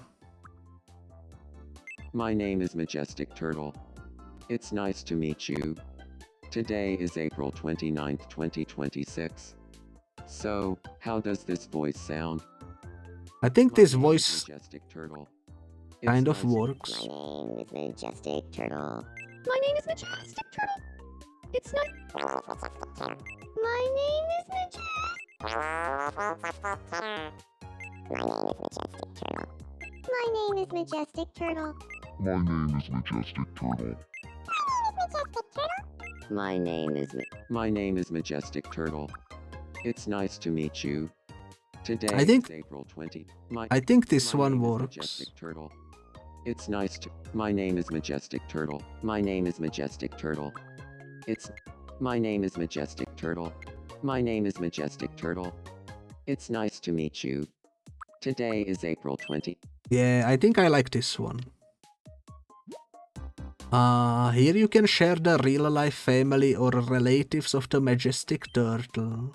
My name is Majestic Turtle. It's nice to meet you. Today is April 29th, 2026. So, how does this voice sound? I think this voice Majestic Turtle. kind of works. My name is Majestic Turtle. My name is Majestic Turtle. It's not. My name is Majestic. My name is Majestic Turtle. My name is Majestic Turtle. My name is Majestic Turtle. My name is My name is Majestic Turtle. It's nice to meet you. Today I think- is April 20. I think this My one name is works. Majestic Turtle. It's nice to. My name is Majestic Turtle. My name is Majestic Turtle. My name is Majestic Turtle. My name is Majestic Turtle. It's nice to meet you. Today is April 20. Yeah, I think I like this one. Here you can share the real-life family or relatives of the Majestic Turtle.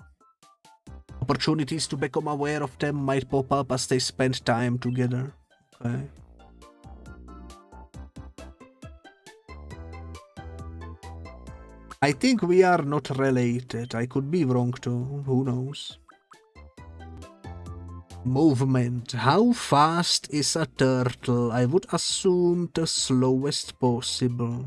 Opportunities to become aware of them might pop up as they spend time together. Okay. I think we are not related. I could be wrong too. Who knows? Movement. How fast is a turtle? I would assume the slowest possible.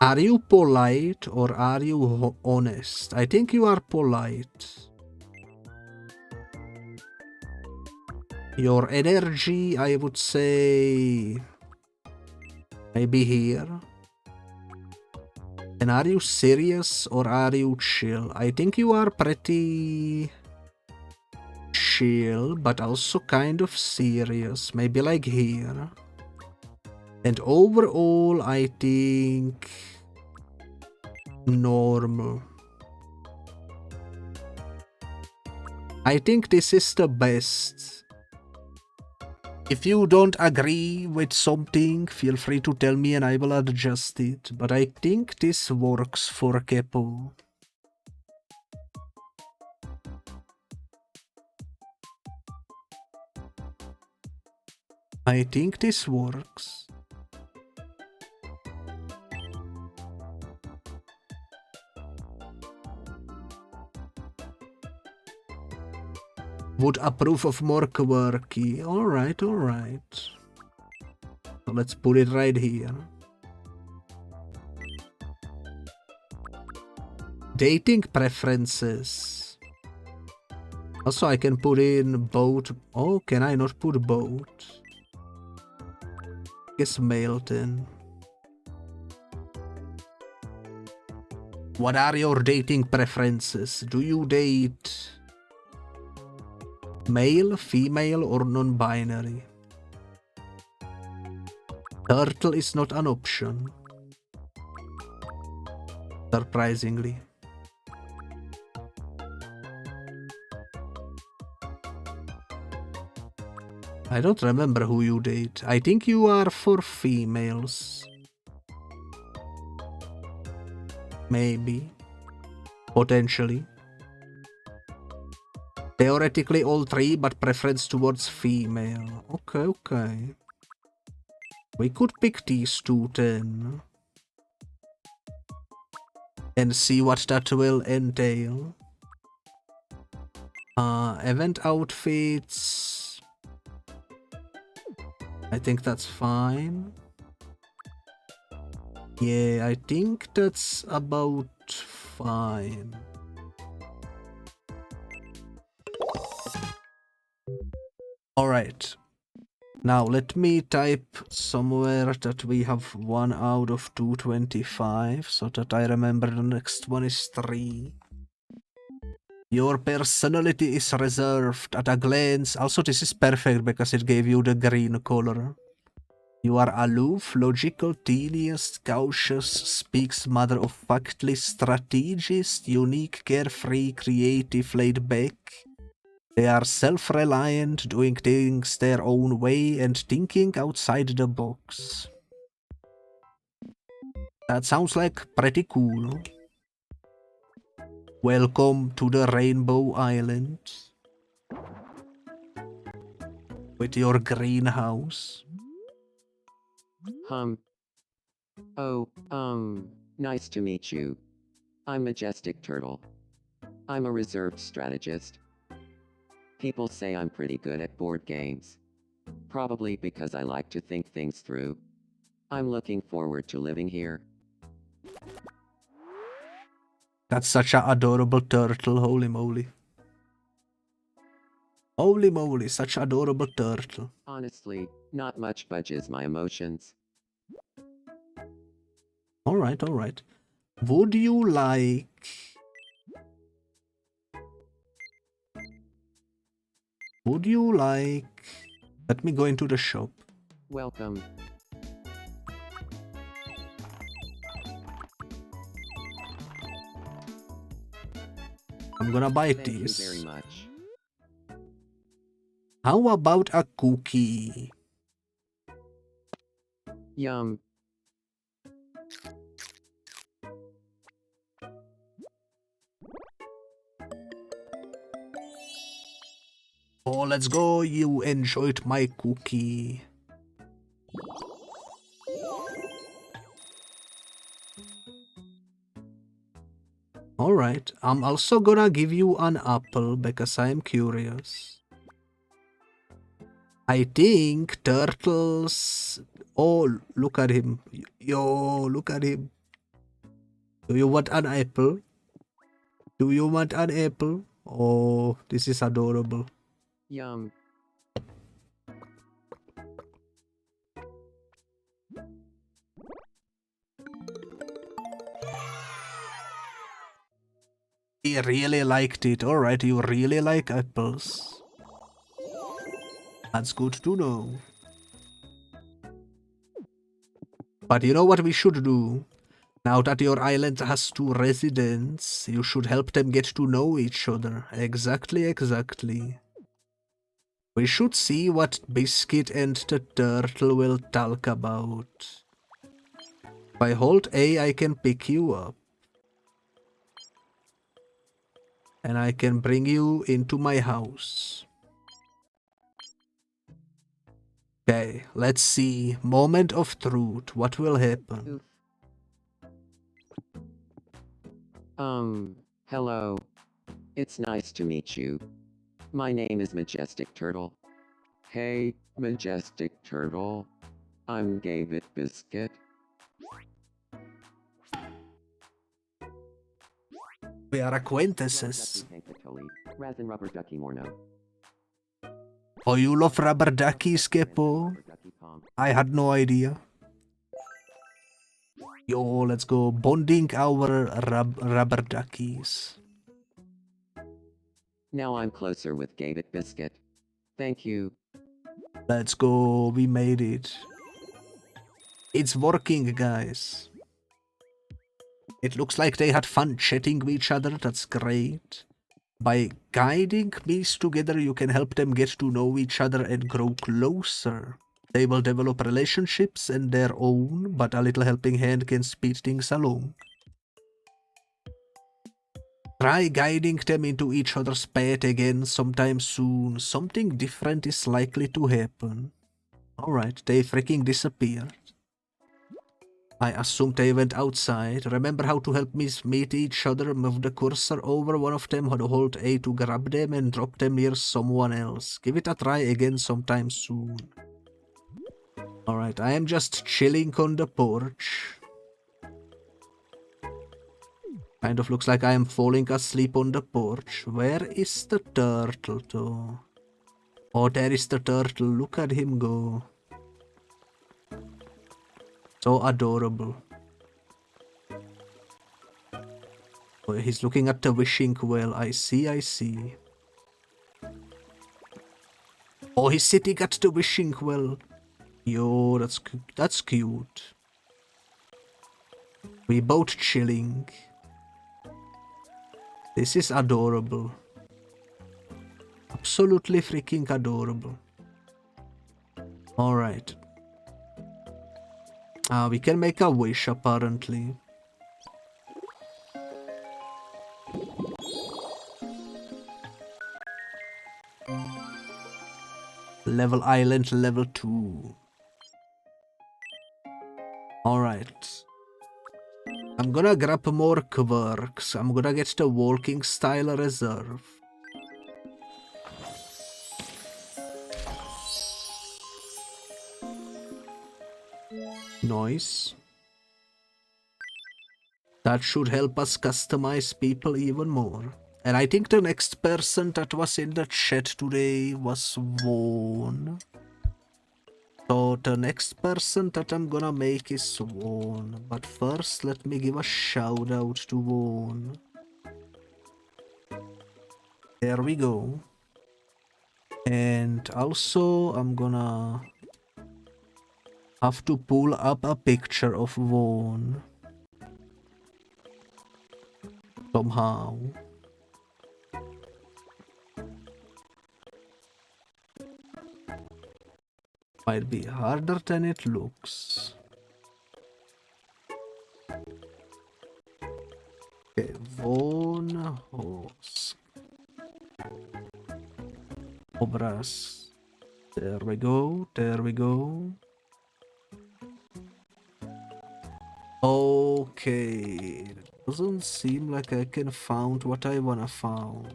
Are you polite or are you honest? I think you are polite. Your energy, I would say, maybe here. And are you serious or are you chill? I think you are pretty chill, but also kind of serious. Maybe like here. And overall, I think normal. I think this is the best. If you don't agree with something, feel free to tell me and I will adjust it. But I think this works for Kepo. I think this works. Would approve of more quirky. Alright, alright. So let's put it right here. Dating preferences. Also, I can put in both. Oh, can I not put both? Guess male then. What are your dating preferences? Do you date Male, female, or non-binary. Turtle is not an option. Surprisingly. I don't remember who you date. I think you are for females. Maybe. Potentially. Theoretically all three, but preference towards female. Okay, okay. We could pick these two then. And see what that will entail. Event outfits. I think that's fine. Yeah, I think that's about fine. Alright. Now let me type somewhere that we have 1 out of 225 so that I remember the next one is 3. Your personality is reserved at a glance. Also, this is perfect because it gave you the green color. You are aloof, logical, tedious, cautious, speaks matter-of-factly, strategist, unique, carefree, creative, laid back. They are self-reliant, doing things their own way and thinking outside the box. That sounds like pretty cool. Welcome to the Rainbow Island. With your greenhouse. Oh, nice to meet you. I'm Majestic Turtle. I'm a reserved strategist. People say I'm pretty good at board games. Probably because I like to think things through. I'm looking forward to living here. That's such an adorable turtle, holy moly. Holy moly, such adorable turtle. Honestly, not much budges my emotions. Alright, alright. Would you like... Let me go into the shop. Welcome. I'm gonna buy Thank you these. very much. How about a cookie? Yum. Oh, let's go. You enjoyed my cookie. Alright, I'm also gonna give you an apple because I'm curious. I think turtles... Oh, look at him. Yo, look at him. Do you want an apple? Do you want an apple? Oh, this is adorable. Yum. He really liked it. Alright, you really like apples. That's good to know. But you know what we should do? Now that your island has 2 residents, you should help them get to know each other. Exactly, exactly. We should see what Biscuit and the turtle will talk about. If I hold A, I can pick you up. And I can bring you into my house. Okay, let's see. Moment of truth. What will happen? Hello. It's nice to meet you. My name is Majestic Turtle. Hey, Majestic Turtle. I'm Gabit Biscuit. We are acquaintances. Oh, you love rubber duckies, Kepo? I had no idea. Yo, let's go bonding our rubber duckies. Now I'm closer with Gabit Biscuit. Thank you. Let's go, we made it. It's working, guys. It looks like they had fun chatting with each other, that's great. By guiding bees together, you can help them get to know each other and grow closer. They will develop relationships and their own, but a little helping hand can speed things along. Try guiding them into each other's path again sometime soon. Something different is likely to happen. Alright, they freaking disappeared. I assumed they went outside. Remember how to help me meet each other? Move the cursor over one of them, hold A to grab them and drop them near someone else. Give it a try again sometime soon. Alright, I am just chilling on the porch. Kind of looks like I am falling asleep on the porch. Where is the turtle though? Oh, there is the turtle. Look at him go. So adorable. Oh, he's looking at the wishing well. I see, I see. Oh, he's sitting at the wishing well. Yo, that's cute. We both chilling. This is adorable. Absolutely freaking adorable. Alright. We can make a wish apparently. Level Island level 2. Alright. I'm gonna grab more quirks. I'm gonna get the walking style reserve. Nice. That should help us customize people even more. And I think the next person that was in the chat today was Vaun. So the next person that I'm gonna make is Vaun. But first let me give a shout out to Vaun. There we go. And also I'm gonna have to pull up a picture of Vaun. Somehow. Might be harder than it looks. Okay, Vaun host. Obraz. There we go, there we go. Okay, it doesn't seem like I can find what I wanna find.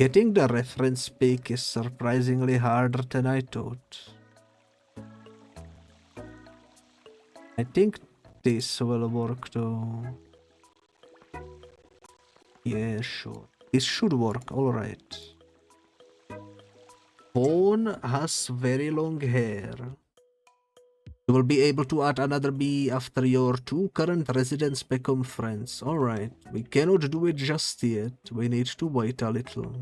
Getting the reference pic is surprisingly harder than I thought. I think this will work though. Yeah, sure. This should work, alright. Vaun has very long hair. You will be able to add another bee after your two current residents become friends. Alright, we cannot do it just yet. We need to wait a little.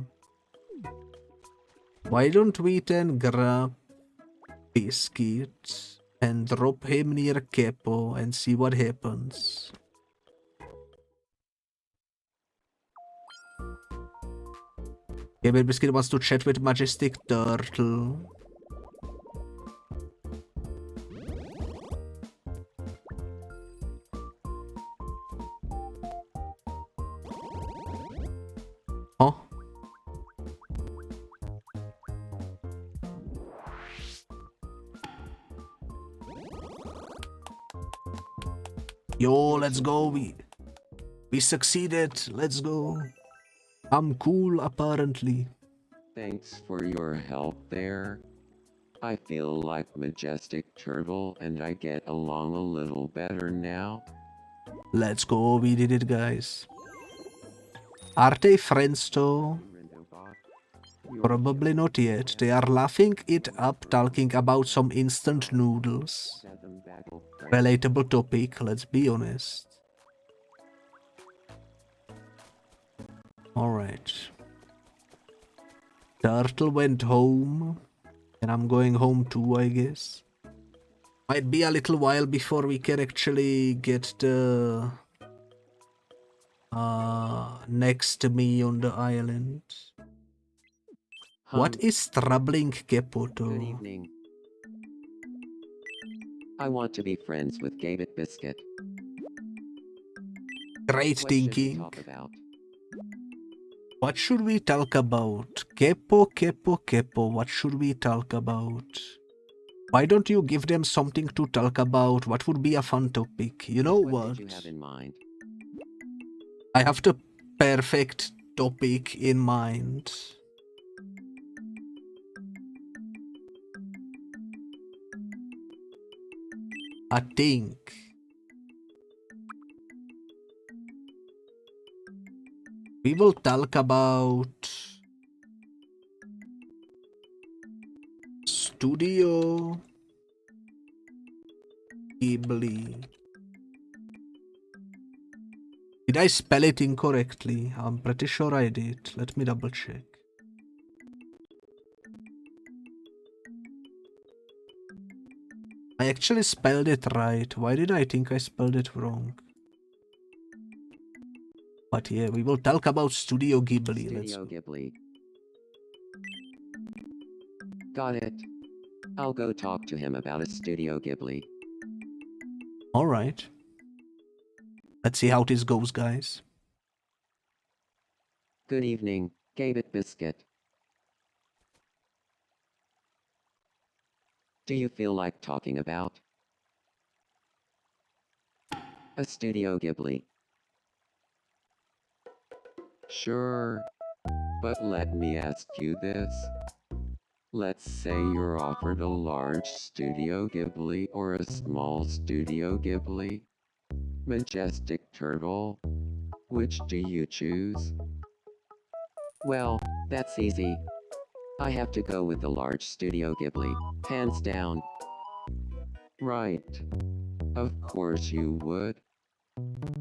Why don't we then grab Biscuit and drop him near Capo and see what happens. Yeah, but Biscuit wants to chat with Majestic Turtle. Huh? Yo, let's go. We succeeded. Let's go. I'm cool, apparently. Thanks for your help there. I feel like Majestic Turtle and I get along a little better now. Let's go. We did it, guys. Are they friends though? Probably not yet. They are laughing it up, talking about some instant noodles. relatable topic, let's be honest. Alright. Turtle went home, and I'm going home too, I guess. Might be a little while before we can actually get the next to me on the island. What is troubling Kepoto? Good evening. I want to be friends with Gabit Biscuit. Great What should we thinking. talk about? What should we talk about? Kepo, what should we talk about? Why don't you give them something to talk about? What would be a fun topic? You know what? Did you have in mind? I have the perfect topic in mind. I think we will talk about Studio Ghibli. Did I spell it incorrectly? I'm pretty sure I did. Let me double check. I actually spelled it right. Why did I think I spelled it wrong? But yeah, we will talk about Studio Ghibli. Studio Ghibli. Got it. I'll go talk to him about a Studio Ghibli. Alright. Let's see how this goes, guys. Good evening, Gabit Biscuit. Do you feel like talking about a Studio Ghibli? Sure, but let me ask you this. Let's say you're offered a large Studio Ghibli or a small Studio Ghibli. Majestic Turtle, which do you choose? Well, that's easy. I have to go with the large Studio Ghibli, hands down. Right. Of course you would.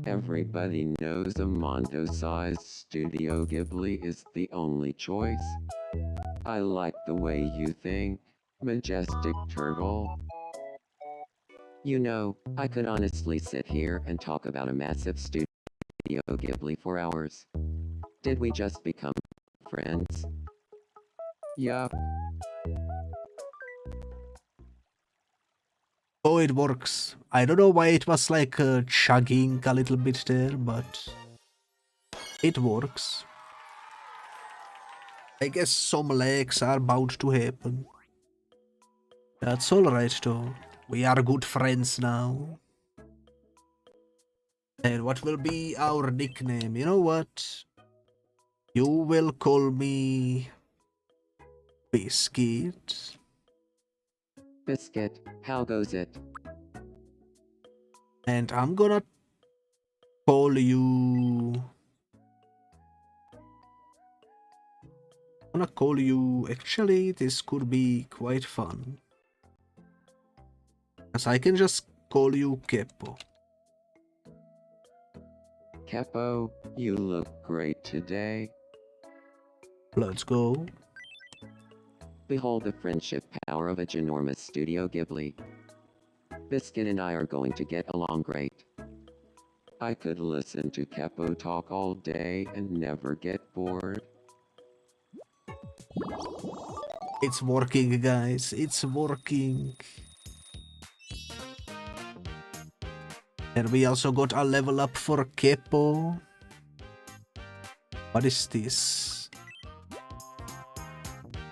Everybody knows a Mondo-sized Studio Ghibli is the only choice. I like the way you think, Majestic Turtle. You know, I could honestly sit here and talk about a massive Studio Ghibli for hours. Did we just become friends? Yup. Oh, it works. I don't know why it was like chugging a little bit there, but it works. I guess some lags are bound to happen. That's alright though. We are good friends now. And what will be our nickname? You know what? You will call me Biscuit. Biscuit, how goes it? And I'm gonna call you... Actually, this could be quite fun. As I can just call you Kepo. Kepo, you look great today. Let's go. Behold the friendship power of a ginormous Studio Ghibli. Biscuit and I are going to get along great. I could listen to Kepo talk all day and never get bored. It's working, guys. It's working. And we also got a level up for Kepo. What is this?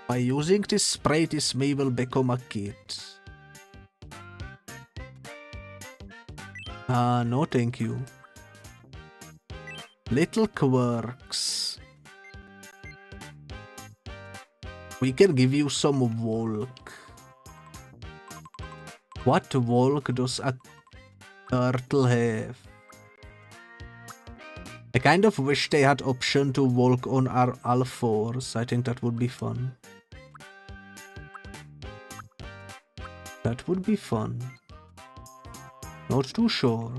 By using this spray, this may will become a kit. No thank you. Little quirks. We can give you some walk. What walk does a turtle have? I kind of wish they had option to walk on our all fours. I think that would be fun. That would be fun. Not too sure.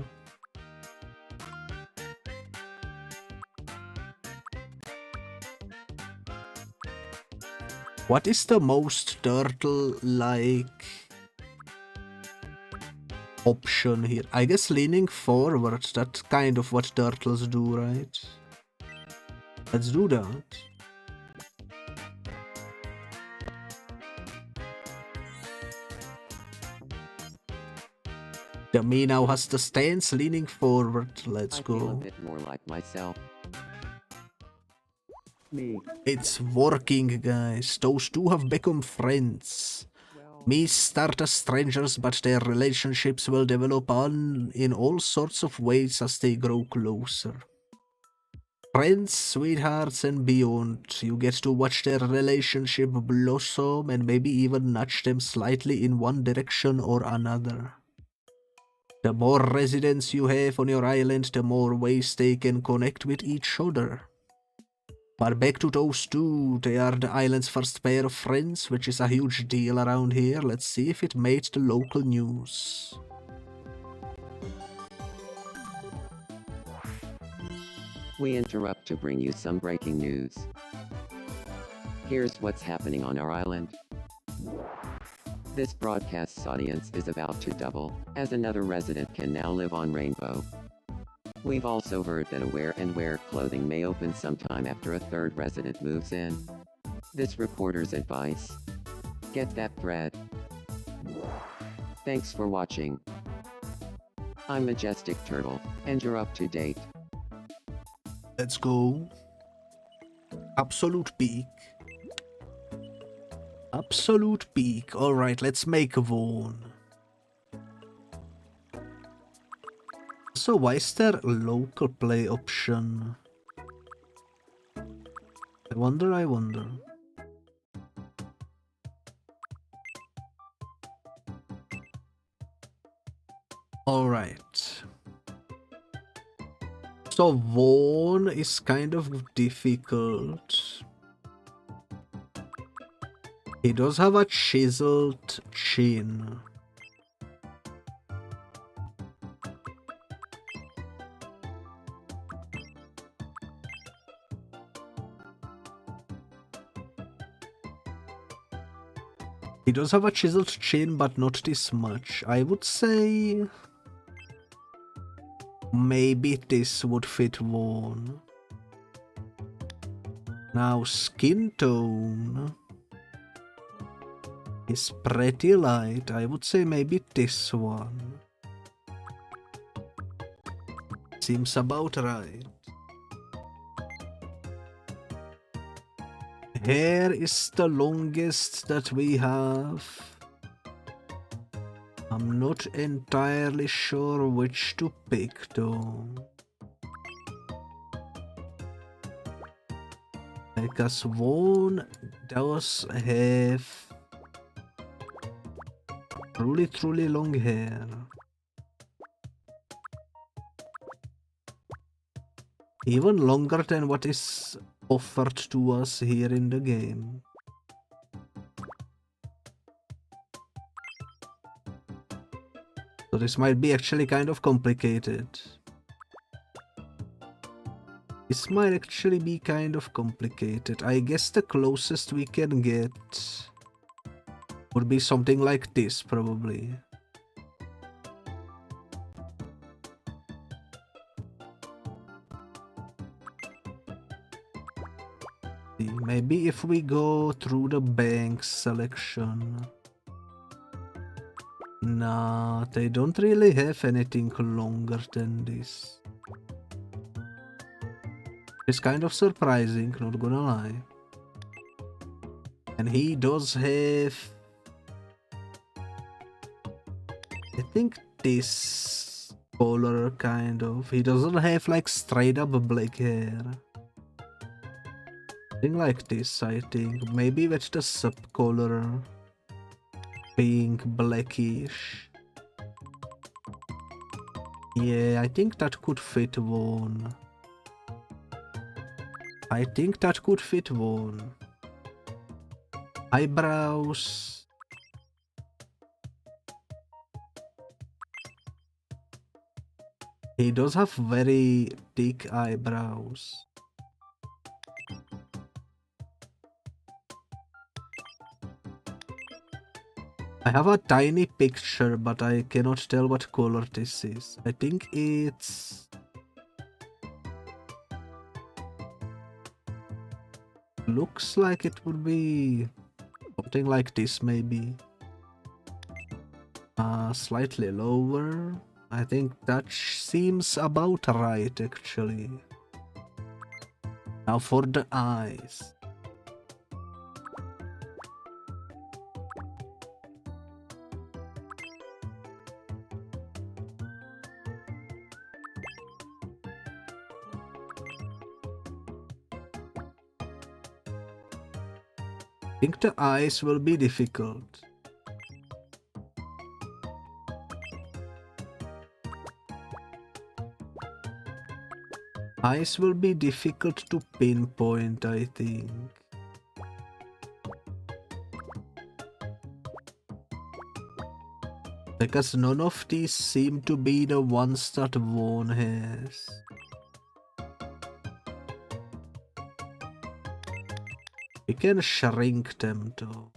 What is the most turtle-like option here? I guess leaning forward, that's kind of what turtles do, right? Let's do that. The me now has the stance leaning forward. Let's I feel a go. bit more like myself. Me. It's working, guys. Those two have become friends. Me start as strangers, but their relationships will develop on in all sorts of ways as they grow closer. Friends, sweethearts, and beyond. You get to watch their relationship blossom and maybe even nudge them slightly in one direction or another. The more residents you have on your island, the more ways they can connect with each other. But back to those two, they are the island's first pair of friends, which is a huge deal around here. Let's see if it made the local news. We interrupt to bring you some breaking news. Here's what's happening on our island. This broadcast's audience is about to double, as another resident can now live on Rainbow. We've also heard that a wear clothing may open sometime after a third resident moves in. This reporter's advice: get that bread. Thanks for watching. I'm Majestic Turtle, and you're up to date. Let's go. Absolute peak. Absolute peak. Alright, let's make Vaun. So why is there a local play option? I wonder. Alright. So Vaun is kind of difficult. He does have a chiseled chin. He does have a chiseled chin, but not this much. I would say maybe this would fit Vaun. Now skin tone is pretty light. I would say maybe this one. Seems about right. Hair is the longest that we have. I'm not entirely sure which to pick though. Because Vaun does have truly long hair. Even longer than what is offered to us here in the game. So this might be actually kind of complicated. This might actually be kind of complicated. I guess the closest we can get would be something like this, probably. Maybe if we go through the bank selection. Nah, they don't really have anything longer than this. It's kind of surprising, not gonna lie. And he does have, I think, this color kind of. He doesn't have like straight up black hair. Something like this, I think. Maybe with the subcolor being blackish. Yeah, I think that could fit Vaun. I think that could fit Vaun. Eyebrows. He does have very thick eyebrows. I have a tiny picture, but I cannot tell what color this is. I think it's... looks like it would be something like this, maybe. Slightly lower. I think that seems about right, actually. Now for the eyes. I think the eyes will be difficult. Eyes will be difficult to pinpoint, I think. Because none of these seem to be the ones that Vaun has. We can shrink them though.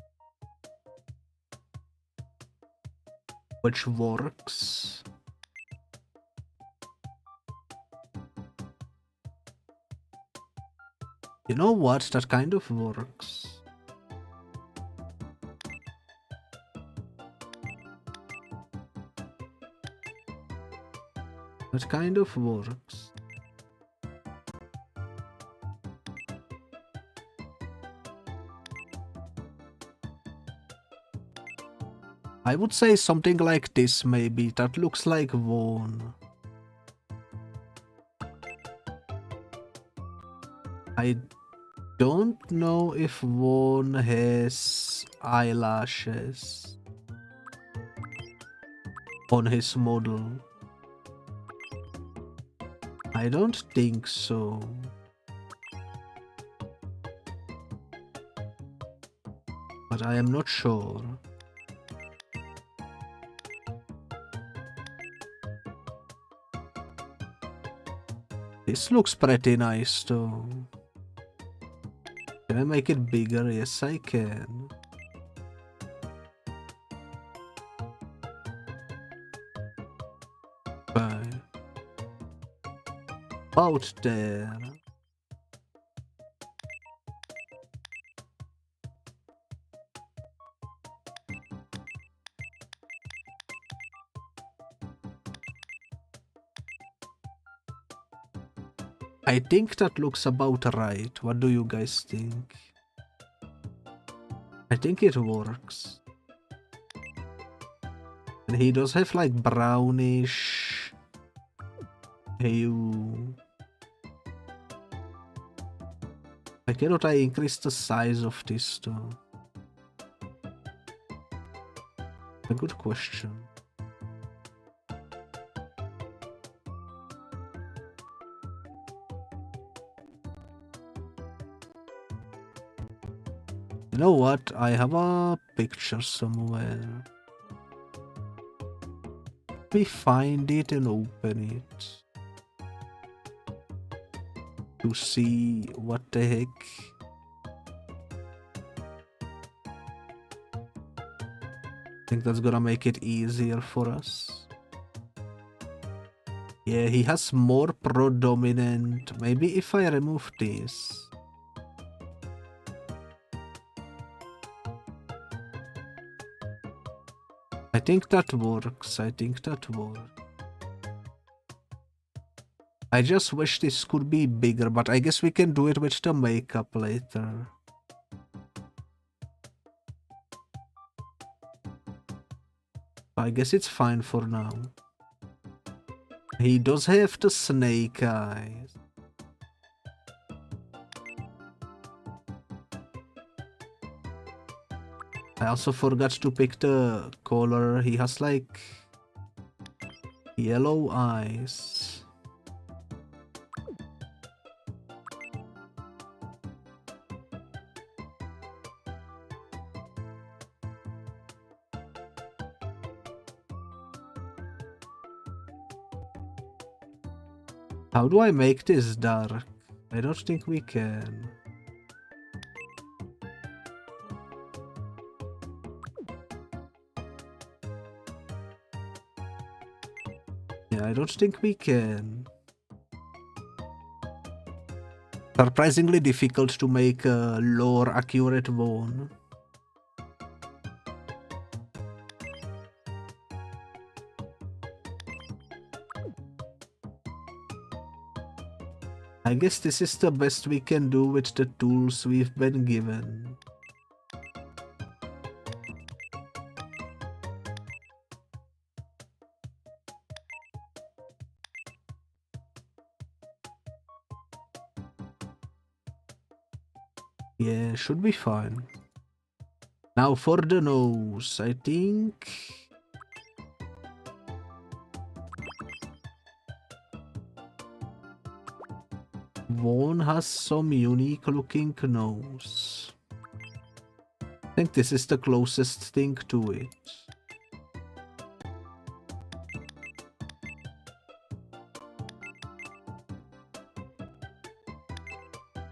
Which works. You know what? That kind of works. That kind of works. I would say something like this maybe. That looks like Vaun. I don't know if Vaun has eyelashes on his model. I don't think so. But I am not sure. This looks pretty nice though. Can I make it bigger? Yes, I can. Bye. Out there. I think that looks about right. What do you guys think? I think it works. And he does have like brownish hue. Why cannot I increase the size of this though? A good question. You know what? I have a picture somewhere. Let me find it and open it. To see what the heck. I think that's gonna make it easier for us. Yeah, he has more predominant. Maybe if I remove this. I think that works. I think that works. I just wish this could be bigger, but I guess we can do it with the makeup later. I guess it's fine for now. He does have the snake eyes. I also forgot to pick the color. He has like yellow eyes. How do I make this dark? I don't think we can. Yeah, I don't think we can. Surprisingly difficult to make a lore accurate Vaun. I guess this is the best we can do with the tools we've been given. Yeah, should be fine. Now for the nose, I think... Vaun has some unique looking nose. I think this is the closest thing to it.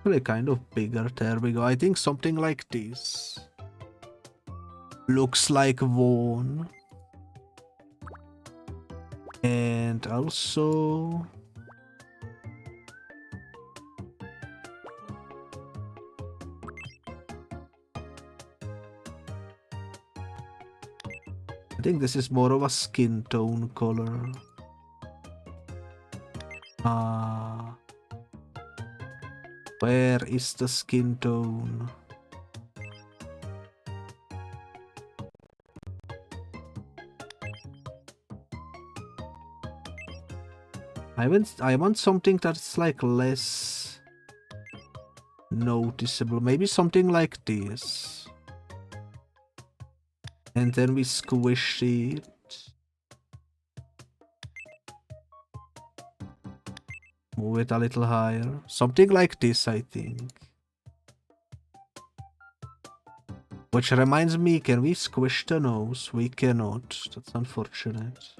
Really kind of bigger. There we go. I think something like this. Looks like Vaun. And also... I think this is more of a skin tone color. Where is the skin tone? I want something that's like less noticeable. Maybe something like this. And then we squish it. Move it a little higher. Something like this, I think. Which reminds me, can we squish the nose? We cannot. That's unfortunate.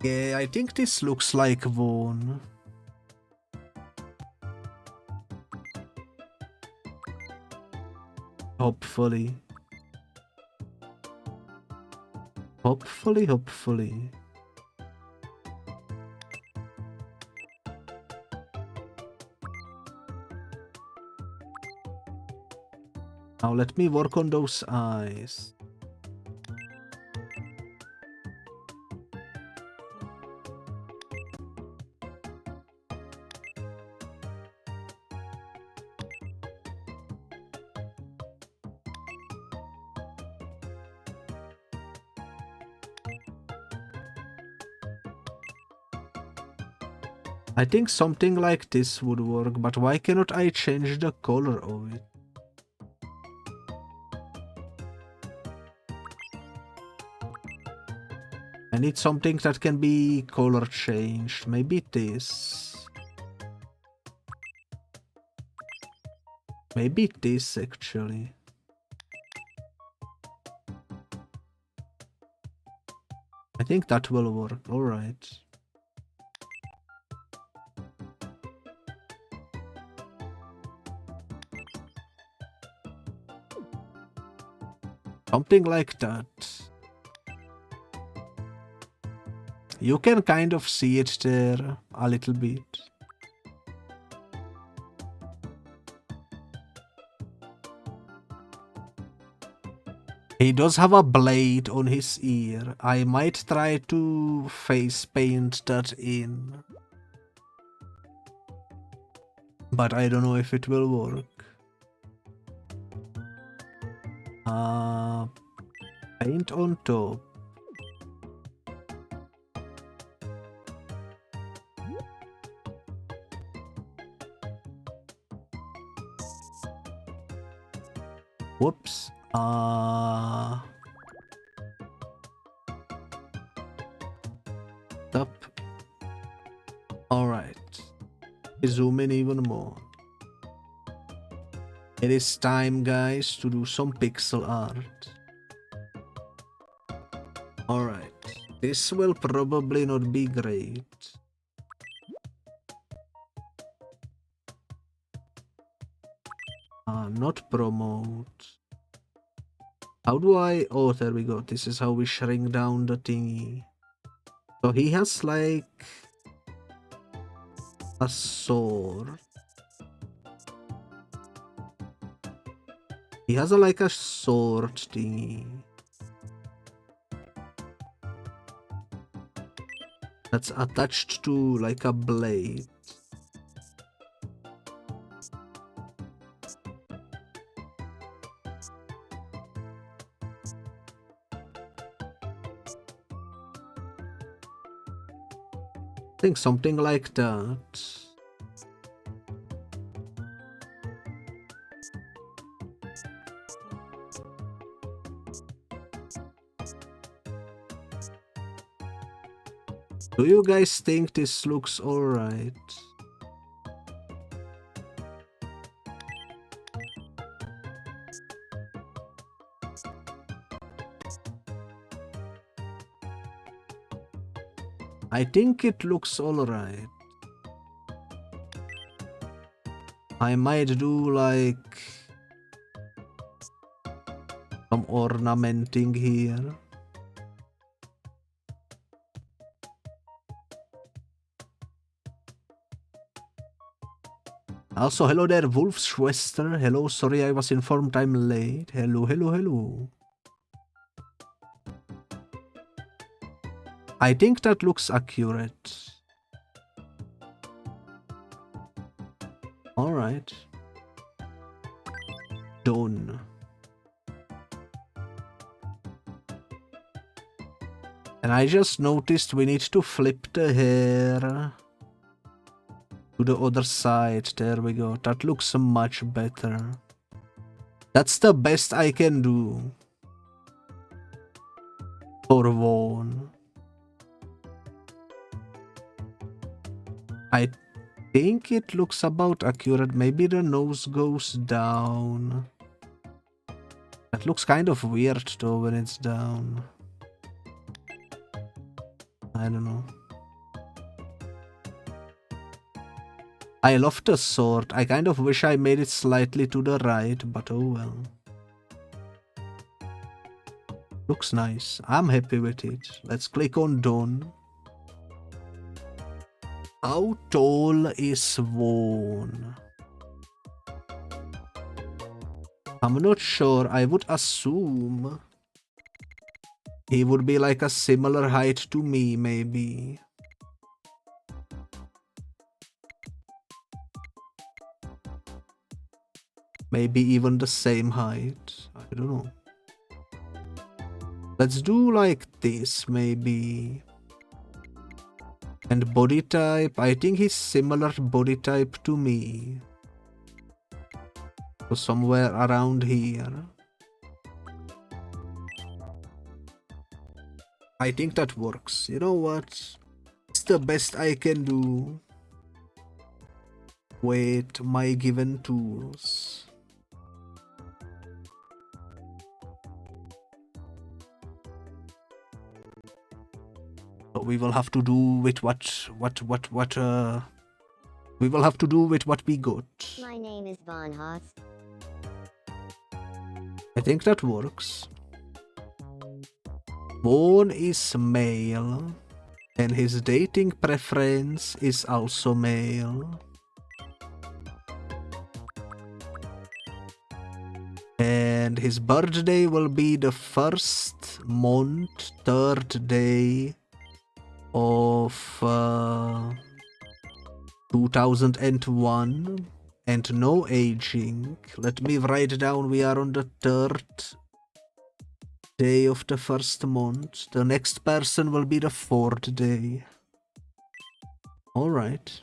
Yeah, I think this looks like Vaun. Hopefully. Hopefully. Now let me work on those eyes. I think something like this would work, but why cannot I change the color of it? I need something that can be color changed. Maybe this. Maybe this actually. I think that will work. Alright. Something like that. You can kind of see it there a little bit. He does have a blade on his ear. I might try to face paint that in. But I don't know if it will work. Paint on top. Whoops. Stop. Alright. Zoom in even more. It is time, guys, to do some pixel art. Alright. This will probably not be great. Not promote. How do I... Oh, there we go. This is how we shrink down the thingy. So he has like a sword. He has like a sword thingy. That's attached to like a blade. I think something like that. Do you guys think this looks alright? I think it looks alright. I might do like some ornamenting here. Also, hello there, Wolfschwester. Hello, sorry I was informed I'm late. Hello, hello, hello. I think that looks accurate. Alright. Done. And I just noticed we need to flip the hair to the other side. There we go. That looks much better. That's the best I can do for Vaun. I think it looks about accurate. Maybe the nose goes down. That looks kind of weird though when it's down. I don't know. I love the sword. I kind of wish I made it slightly to the right, but oh well. Looks nice. I'm happy with it. Let's click on done. How tall is Vaun? I'm not sure. I would assume he would be like a similar height to me, maybe. Maybe even the same height. I don't know. Let's do like this, maybe. And body type, I think he's similar body type to me. So somewhere around here. I think that works. You know what? It's the best I can do with my given tools. We will have to do with what we will have to do with what we got. My name is Von Haas. I think that works. Vaun is male, and his dating preference is also male. And his birthday will be the first month, third day of 2001, and no aging. Let me write down we are on the third day of the first month. The next person will be the fourth day. Alright.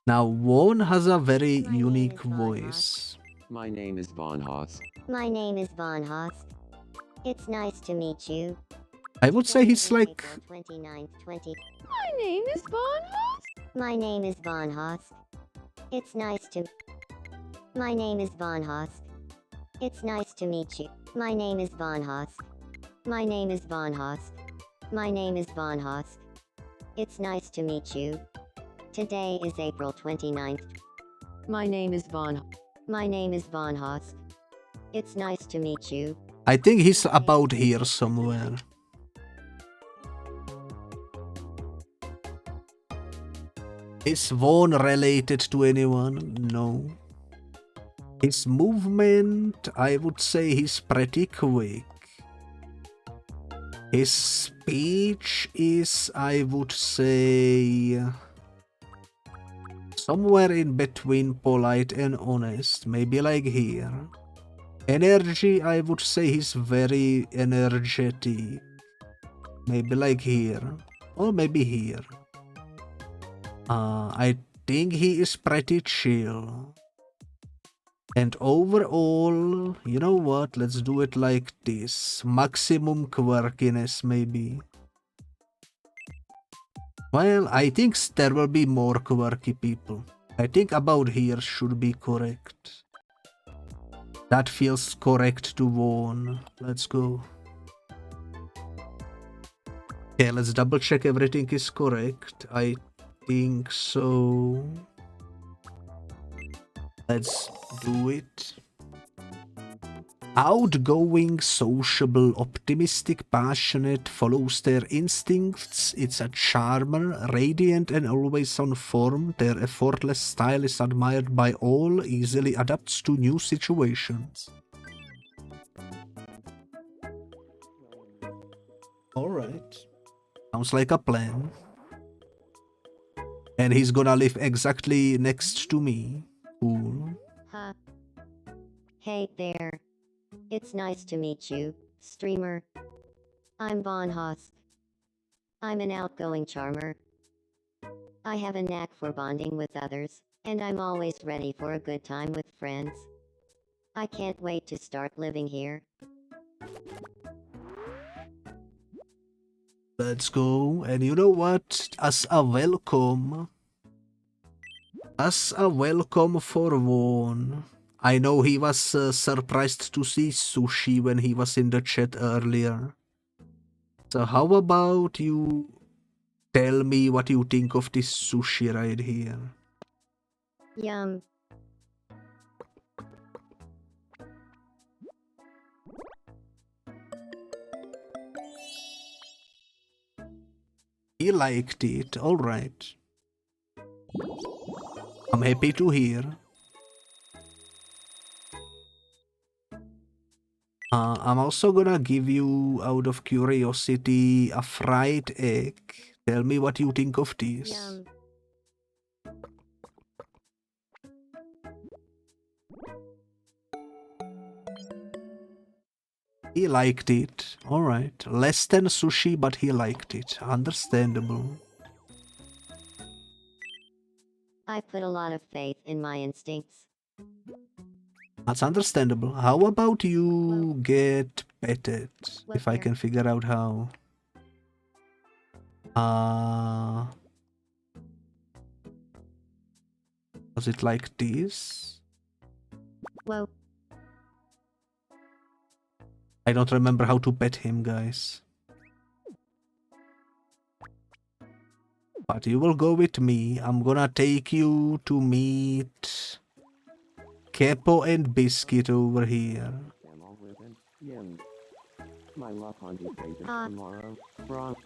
Now Vaun has a very unique voice. My name is Von Haas. My name is Von Haas. It's nice to meet you. I would say he's like... 29, 20. My name is Von Haas. My name is Von Haas. It's nice to... My name is Von Haas. It's nice to meet you. My name is Von Haas. My name is Von Hosk. My name is Von Hosk. It's nice to meet you. Today is April 29th. My name is Vaughn. My name is Von Hosk. It's nice to meet you. I think he's about here somewhere. Is Vaughn related to anyone? No. His movement, I would say he's pretty quick. His speech is, I would say, somewhere in between polite and honest, maybe like here. Energy, I would say he's very energetic. Maybe like here, or maybe here. I think he is pretty chill. And overall, you know what, let's do it like this. Maximum quirkiness, maybe. Well, I think there will be more quirky people. I think about here should be correct. That feels correct to Vaughan. Let's go. Okay, let's double check everything is correct. I think so. Let's do it. Outgoing, sociable, optimistic, passionate, follows their instincts. It's a charmer, radiant and always on form. Their effortless style is admired by all, easily adapts to new situations. Alright. Sounds like a plan. And he's gonna live exactly next to me. Cool. Huh. Hey there. It's nice to meet you, streamer. I'm Von Hosk. I'm an outgoing charmer. I have a knack for bonding with others, and I'm always ready for a good time with friends. I can't wait to start living here. Let's go. And you know what? As a welcome for Vaughan. I know he was surprised to see sushi when he was in the chat earlier. So how about you tell me what you think of this sushi right here? Yum. He liked it, alright. I'm happy to hear. I'm also gonna give you, out of curiosity, a fried egg. Tell me what you think of this. Yum. He liked it. Alright. Less than sushi, but he liked it. Understandable. I put a lot of faith in my instincts. That's understandable. How about you get petted? If I can figure out how. Was it like this? Whoa. I don't remember how to pet him, guys. But you will go with me. I'm gonna take you to meet Kepo and Biscuit over here. My love on you tomorrow. Brought.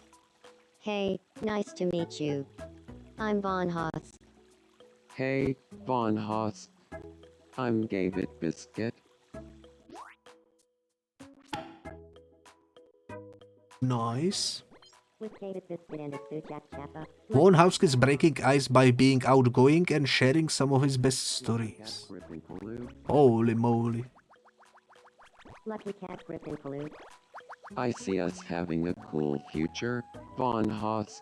Hey, nice to meet you. I'm Von Hosk. Hey, Von Hosk. I'm Gabit Biscuit. Nice. With David Biscuit and Chappa. Von House is breaking ice by being outgoing and sharing some of his best stories. Holy moly. Lucky Cat Griffin Paloo. I see us having a cool future, Von Hosk.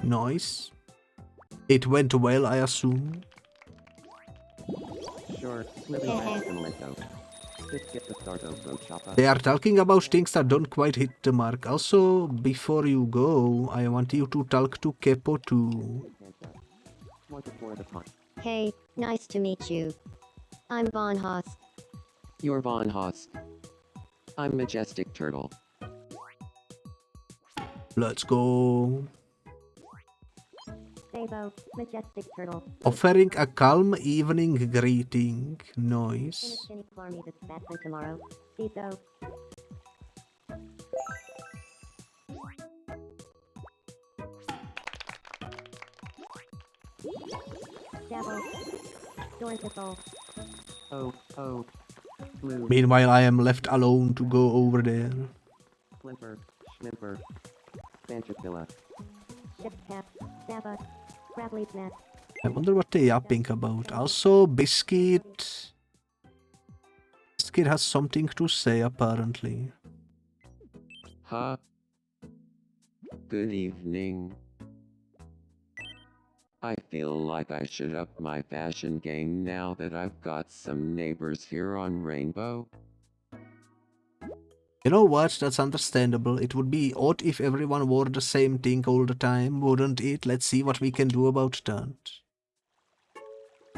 Nice. It went well, I assume. Sure, living fast and let go. Let's get the start from Choppa. They are talking about things that don't quite hit the mark. Also, before you go, I want you to talk to Kepo too. Hey, nice to meet you. I'm Von Hosk. You're Von Hosk. I'm Majestic Turtle. Let's go. Sabo, Majestic Turtle. Offering a calm evening greeting. Nice. Skinny for me that's bad for tomorrow. Kito. Dabble. Dorsicle. Oh. Blue. Meanwhile, I am left alone to go over there. Flimper. Schlimper. Fanchapilla. Ship cap. Dabba. Crableaf net. I wonder what they yapping about. Also, Biscuit. Biscuit has something to say, apparently. Huh? Good evening. I feel like I should up my fashion game now that I've got some neighbors here on Rainbow. You know what? That's understandable. It would be odd if everyone wore the same thing all the time, wouldn't it? Let's see what we can do about that.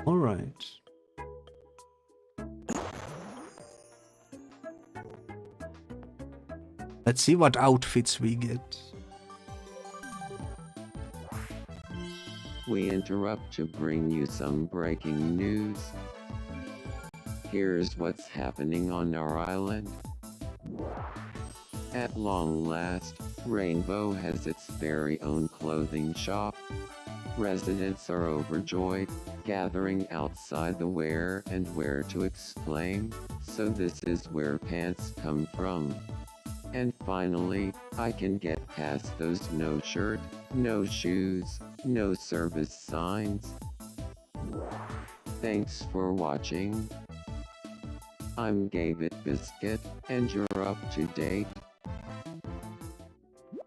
Alright. Let's see what outfits we get. We interrupt to bring you some breaking news. Here's what's happening on our island. At long last, Rainbow has its very own clothing shop. Residents are overjoyed, gathering outside the where and where to exclaim, "So this is where pants come from." And finally, I can get past those no shirt, no shoes, no service signs. Thanks for watching. I'm Kbit Biscuit, and you're up to date.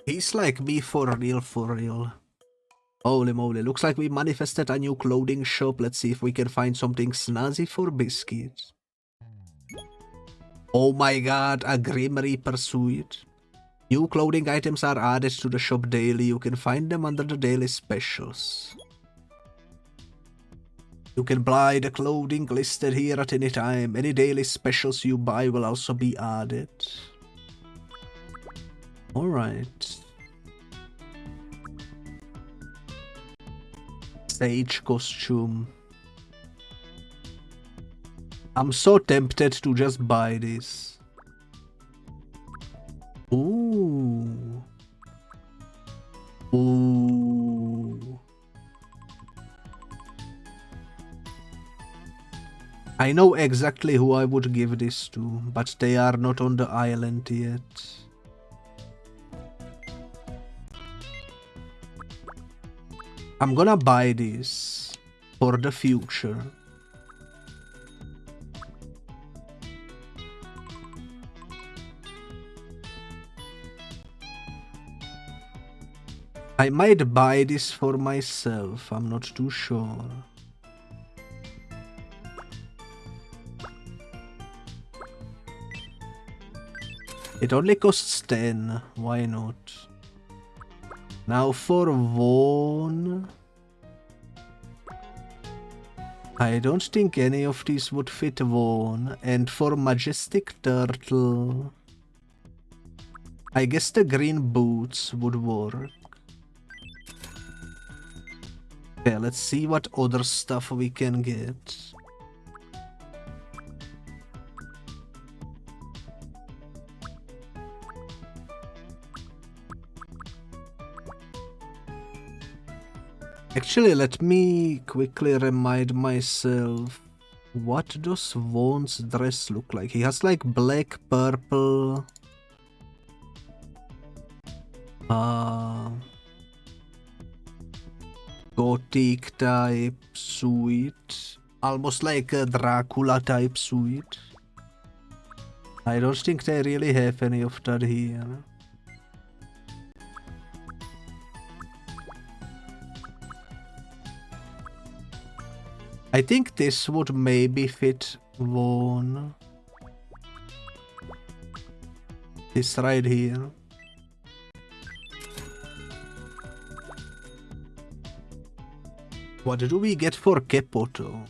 He's like me for real, for real. Holy moly, looks like we manifested a new clothing shop. Let's see if we can find something snazzy for Biscuit. Oh my god, a Grim Reaper suit. New clothing items are added to the shop daily. You can find them under the daily specials. You can buy the clothing listed here at any time. Any daily specials you buy will also be added. Alright. Sage costume. I'm so tempted to just buy this. Ooh. Ooh. I know exactly who I would give this to, but they are not on the island yet. I'm gonna buy this for the future. I might buy this for myself, I'm not too sure. It only costs 10, why not? Now for Vaun. I don't think any of these would fit Vaun. And for Majestic Turtle, I guess the green boots would work. Okay, let's see what other stuff we can get. Actually, let me quickly remind myself, what does Vaughn's dress look like? He has like black, purple, gothic type suit, almost like a Dracula type suit. I don't think they really have any of that here. I think this would maybe fit Vaughan. This right here. What do we get for Kepoto?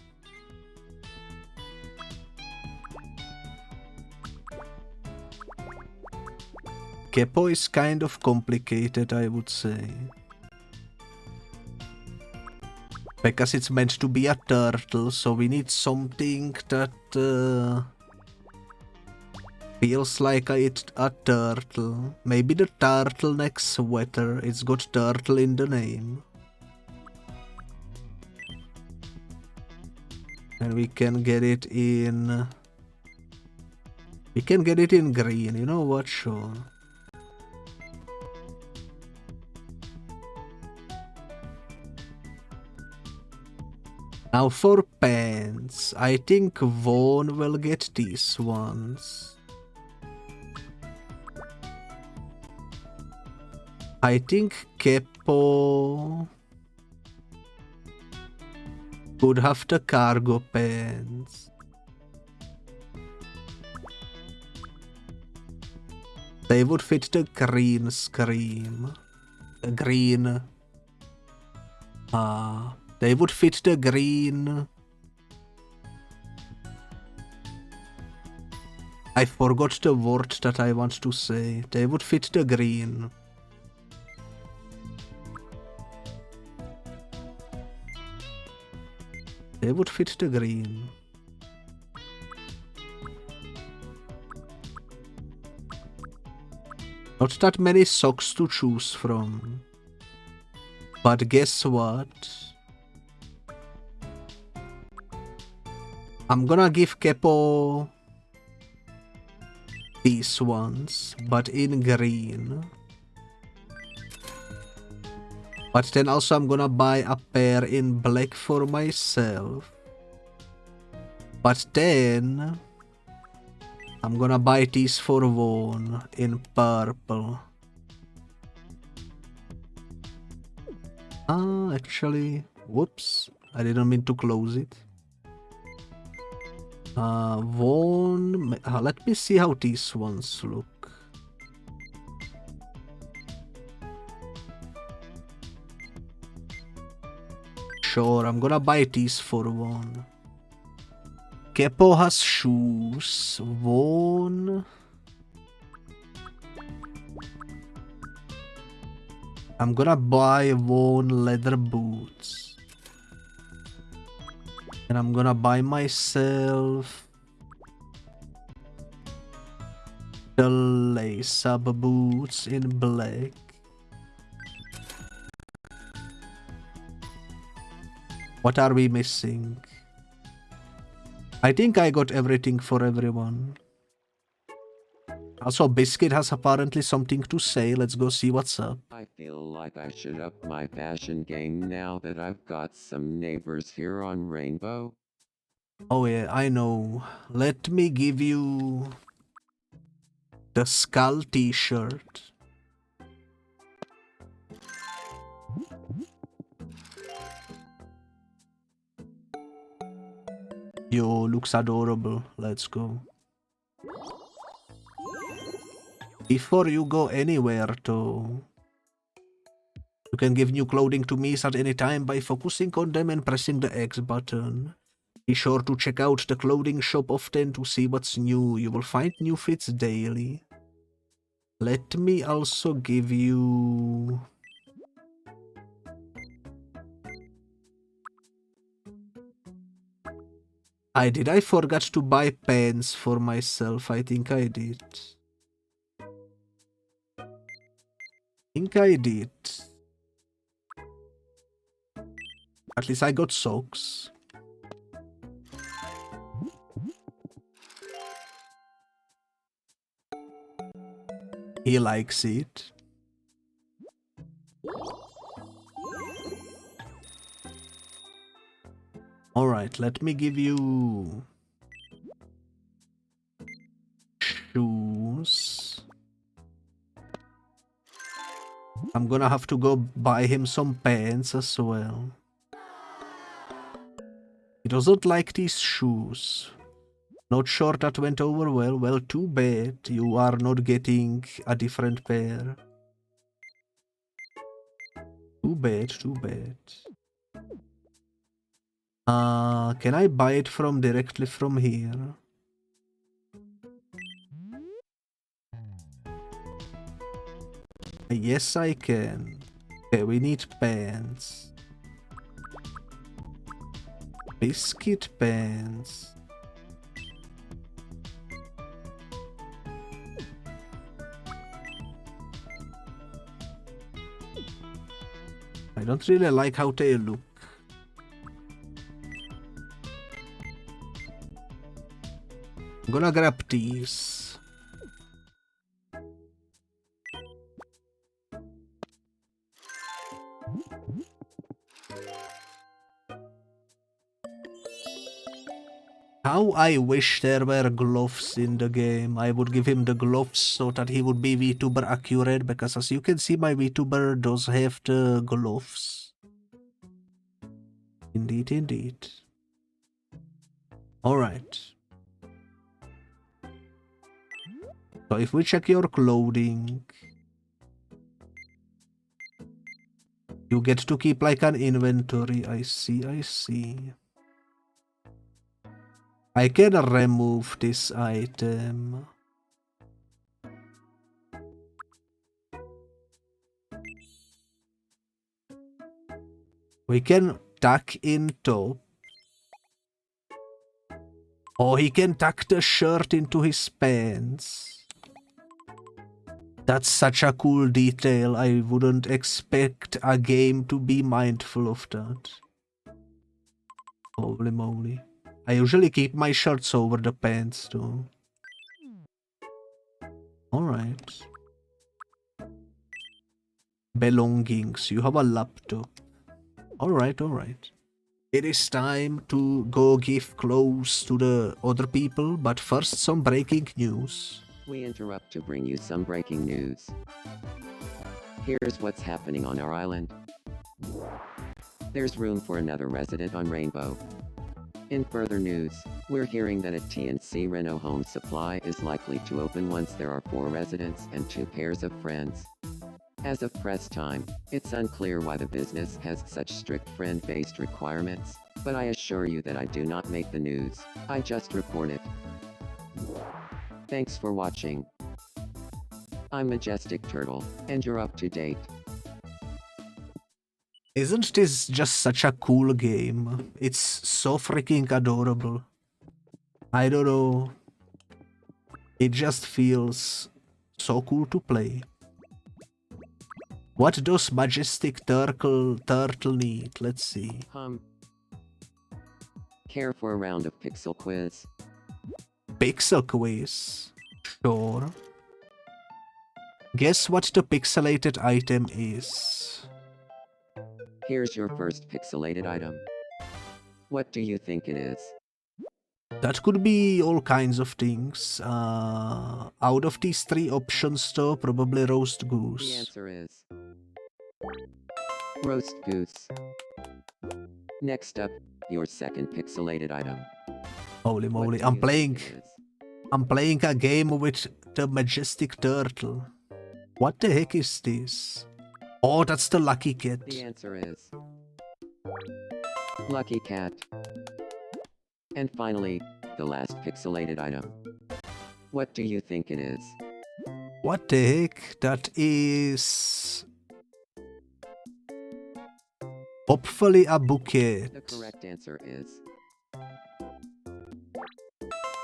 Kepo is kind of complicated, I would say. Because it's meant to be a turtle, so we need something that feels like a turtle. Maybe the turtleneck sweater. It's got turtle in the name. And we can get it in... We can get it in green, you know what? Sure. Now for pants, I think Vaun will get these ones. I think Kepo could have the cargo pants. They would fit the green scream. The green. They would fit the green. I forgot the word that I want to say. They would fit the green. They would fit the green. Not that many socks to choose from. But guess what? I'm gonna give Kepo these ones, but in green. But then also I'm gonna buy a pair in black for myself. But then I'm gonna buy these for Vaun in purple. Actually, whoops, I didn't mean to close it. Vaun, let me see how these ones look. Sure, I'm gonna buy these for Vaun. Kepo has shoes. Vaun. I'm gonna buy Vaun leather boots. And I'm gonna buy myself the lace-up boots in black. What are we missing? I think I got everything for everyone. Also, Biscuit has apparently something to say. Let's go see what's up. I feel like I should up my fashion game now that I've got some neighbors here on Rainbow. Oh yeah, I know. Let me give you the skull t-shirt. Yo, looks adorable. Let's go. Before you go anywhere though, you can give new clothing to me at any time by focusing on them and pressing the X button. Be sure to check out the clothing shop often to see what's new. You will find new fits daily. Let me also give you... I forgot to buy pens for myself. I think I did. At least I got socks. He likes it. Alright, let me give you shoes. I'm gonna have to go buy him some pants as well. He doesn't like these shoes. Not sure that went over well. Well, too bad. You are not getting a different pair. Too bad, too bad. Can I buy it directly from here? Yes, I can. Okay, we need pants. Biscuit pants. I don't really like how they look. I'm gonna grab these. How I wish there were gloves in the game. I would give him the gloves so that he would be VTuber accurate, because as you can see, my VTuber does have the gloves. Indeed, indeed. Alright. So if we check your clothing, you get to keep like an inventory. I see, I see. I can remove this item. We can tuck in top. Oh, he can tuck the shirt into his pants. That's such a cool detail. I wouldn't expect a game to be mindful of that. Holy moly. I usually keep my shirts over the pants too. Alright. Belongings. You have a laptop. Alright, alright. It is time to go give clothes to the other people, but first some breaking news. We interrupt to bring you some breaking news. Here's what's happening on our island. There's room for another resident on Rainbow. In further news, we're hearing that a TNC Reno home supply is likely to open once there are 4 residents and 2 pairs of friends. As of press time, it's unclear why the business has such strict friend-based requirements, but I assure you that I do not make the news, I just report it. Thanks for watching. I'm Majestic Turtle, and you're up to date. Isn't this just such a cool game? It's so freaking adorable. I don't know. It just feels so cool to play. What does Majestic Turtle need? Let's see. Care for a round of pixel quiz? Pixel quiz. Sure. Guess what the pixelated item is? Here's your first pixelated item. What do you think it is? That could be all kinds of things. Out of these 3 options though, probably roast goose. The answer is roast goose. Next up, your second pixelated item. Holy What moly, do I'm you playing think it is? I'm playing a game with the Majestic Turtle. What the heck is this? Oh, that's the Lucky Cat. The answer is Lucky Cat. And finally, the last pixelated item. What do you think it is? What the heck? That is... hopefully a bouquet. The correct answer is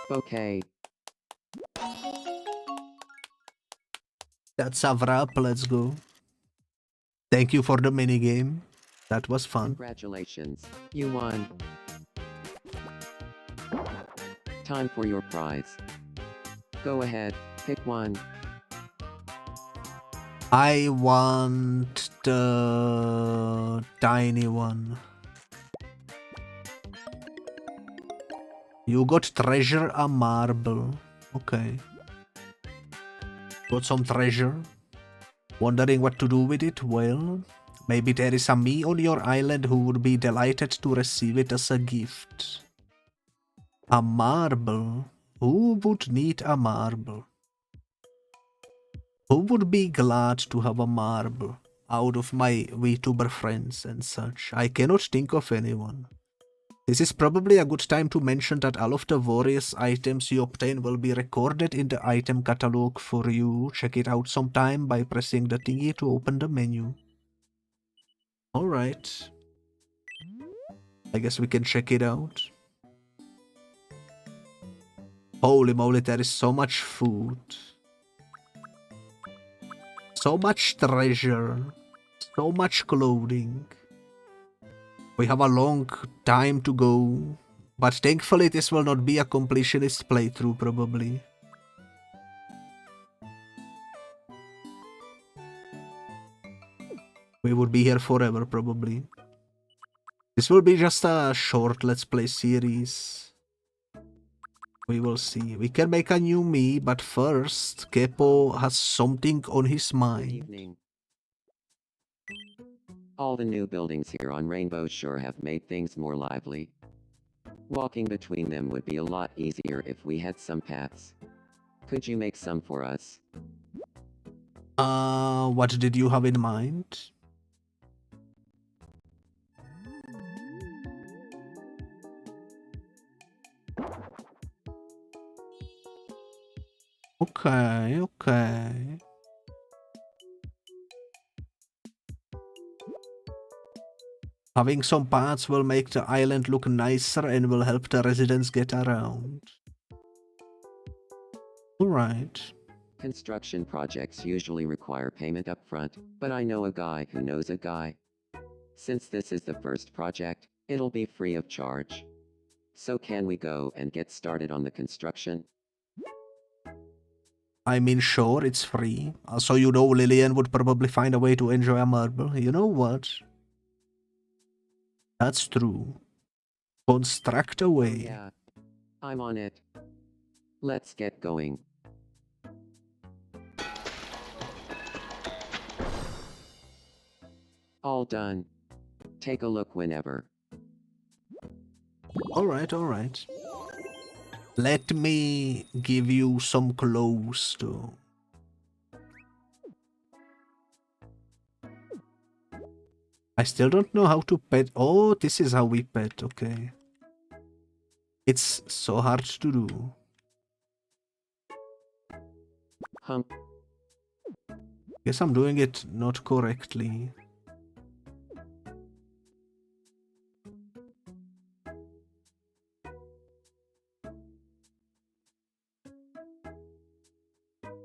bouquet. That's a wrap, let's go. Thank you for the minigame. That was fun. Congratulations, you won. Time for your prize. Go ahead, pick one. I want the tiny one. You got treasure, a marble. Okay. Got some treasure. Wondering what to do with it? Well, maybe there is a me on your island who would be delighted to receive it as a gift. A marble? Who would need a marble? Who would be glad to have a marble out of my VTuber friends and such? I cannot think of anyone. This is probably a good time to mention that all of the various items you obtain will be recorded in the item catalog for you. Check it out sometime by pressing the thingy to open the menu. Alright. I guess we can check it out. Holy moly, there is so much food. So much treasure. So much clothing. We have a long time to go, but thankfully this will not be a completionist playthrough probably. We would be here forever probably. This will be just a short let's play series. We will see. We can make a new me, but first Kepo has something on his mind. Evening. All the new buildings here on Rainbow Shore have made things more lively. Walking between them would be a lot easier if we had some paths. Could you make some for us? What did you have in mind? Okay, okay. Having some paths will make the island look nicer and will help the residents get around. Alright. Construction projects usually require payment up front, but I know a guy who knows a guy. Since this is the first project, it'll be free of charge. So can we go and get started on the construction? I mean, sure, it's free. Also, you know Lillian would probably find a way to enjoy a marble. You know what? That's true. Construct away. Yeah, I'm on it. Let's get going. All done. Take a look whenever. Alright, alright. Let me give you some clothes too. I still don't know how to pet. Oh, this is how we pet, okay. It's so hard to do. Hump. Guess I'm doing it not correctly.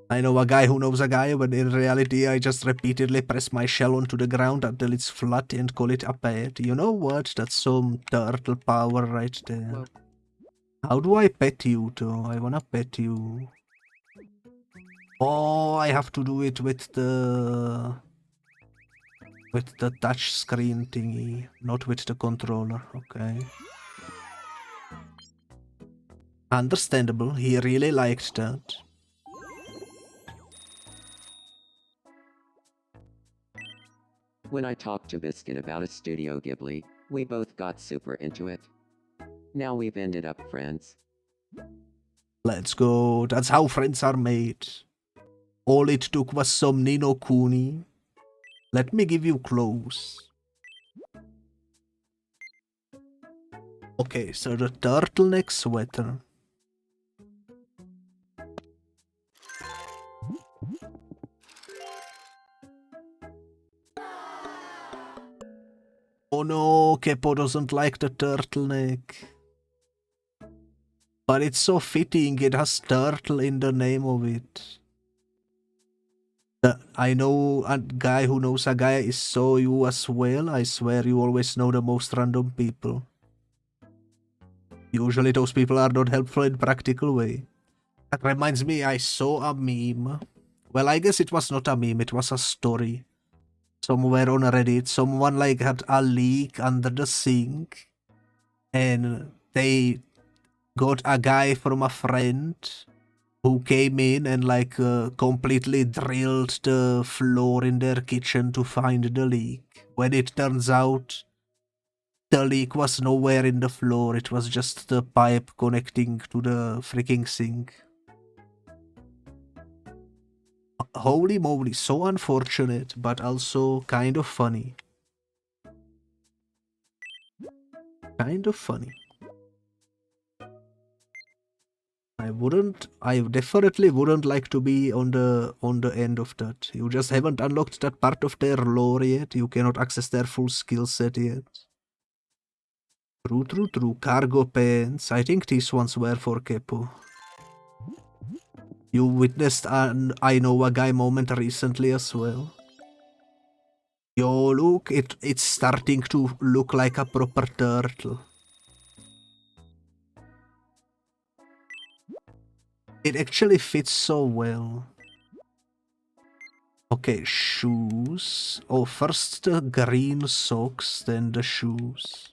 I know a guy who knows a guy, but in reality I just repeatedly press my shell onto the ground until it's flat and call it a pet. You know what? That's some turtle power right there. Whoa. How do I pet you though? I wanna pet you. Oh, I have to do it with the touch screen thingy, not with the controller. Okay. Understandable. He really liked that. When I talked to Biscuit about a Studio Ghibli, we both got super into it. Now we've ended up friends. Let's go. That's how friends are made. All it took was some Ni no Kuni. Let me give you clothes. Okay, so the turtleneck sweater. Oh no, Kepo doesn't like the turtleneck. But it's so fitting, it has turtle in the name of it. I know a guy who knows a guy is so you as well. I swear you always know the most random people. Usually those people are not helpful in practical way. That reminds me, I saw a meme. Well, I guess it was not a meme, it was a story. Somewhere on Reddit, someone like had a leak under the sink. And they got a guy from a friend who came in and like completely drilled the floor in their kitchen to find the leak. When it turns out the leak was nowhere in the floor, it was just the pipe connecting to the freaking sink. Holy moly, so unfortunate, but also kind of funny. kind of funny. I definitely wouldn't like to be on the end of that. You just haven't unlocked that part of their lore yet. You cannot access their full skill set yet. True. Cargo pants. I think these ones were for Kepo. You witnessed an I know a guy moment recently as well. Yo, look, it's starting to look like a proper turtle. It actually fits so well. Okay, shoes. Oh, first the green socks, then the shoes.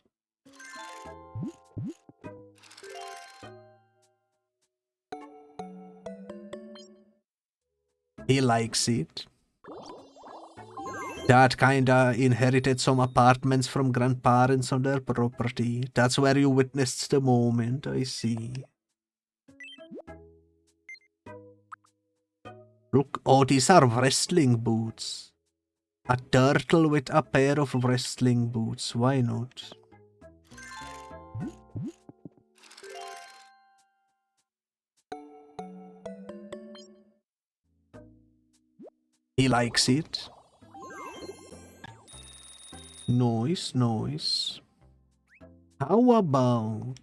He likes it. Dad kinda inherited some apartments from grandparents on their property. That's where you witnessed the moment, I see. Look, oh, these are wrestling boots. A turtle with a pair of wrestling boots, why not? He likes it. Noise. How about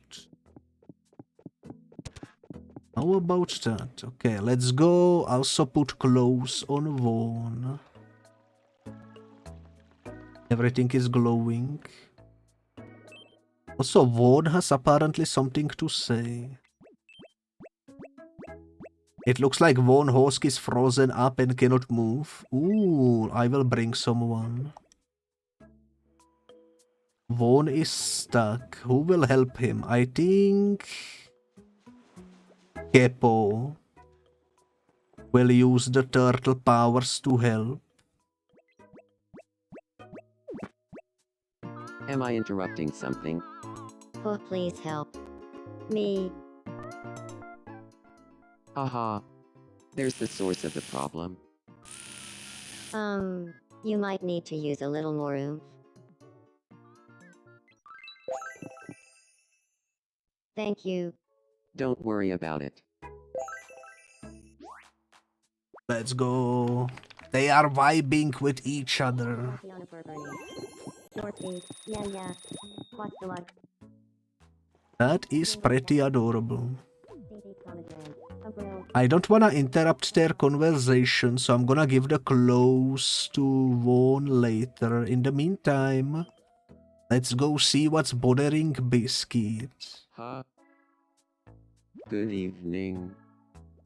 that? Okay, let's go. Also put clothes on Vaun. Everything is glowing. Also, Vaun has apparently something to say. It looks like Vaun Hosk is frozen up and cannot move. Ooh, I will bring someone. Vaun is stuck. Who will help him? I think Kepo will use the turtle powers to help. Am I interrupting something? Oh, please help me. Haha. There's the source of the problem. You might need to use a little more oomph. Thank you. Don't worry about it. Let's go. They are vibing with each other. Yeah. What's the luck? That is pretty adorable. I don't wanna interrupt their conversation, so I'm gonna give the clothes to Vaun later. In the meantime, let's go see what's bothering Biscuit. Huh? Good evening.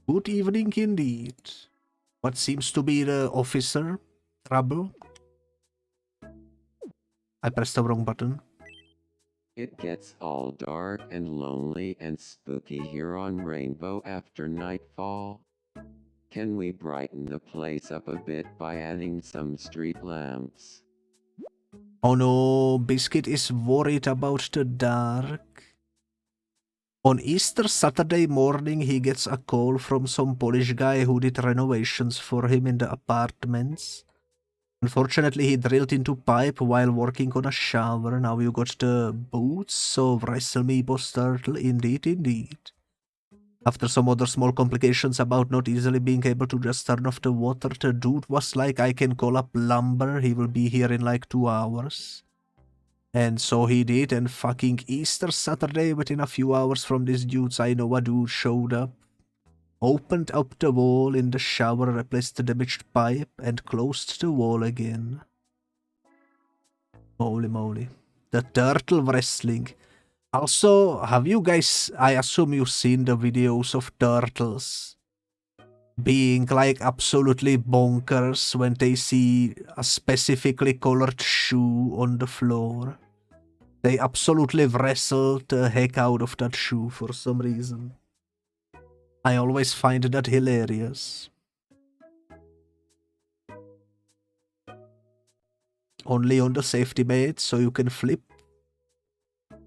Good evening indeed. What seems to be the officer? Trouble? I pressed the wrong button. It gets all dark and lonely and spooky here on Rainbow after nightfall. Can we brighten the place up a bit by adding some street lamps? Oh no, Biscuit is worried about the dark. On Easter Saturday morning, he gets a call from some Polish guy who did renovations for him in the apartments. Unfortunately, he drilled into pipe while working on a shower. Now you got the boots of Wrestle Me Boss Turtle, indeed. After some other small complications about not easily being able to just turn off the water, the dude was like, I can call up Lumber, he will be here in like 2 hours. And so he did, and fucking Easter Saturday, within a few hours from this dude's I know a dude showed up, opened up the wall in the shower, replaced the damaged pipe, and closed the wall again. Holy moly. The turtle wrestling. Also, have you guys, I assume you've seen the videos of turtles being like absolutely bonkers when they see a specifically colored shoe on the floor. They absolutely wrestle the heck out of that shoe for some reason. I always find that hilarious. Only on the safety mate, so you can flip.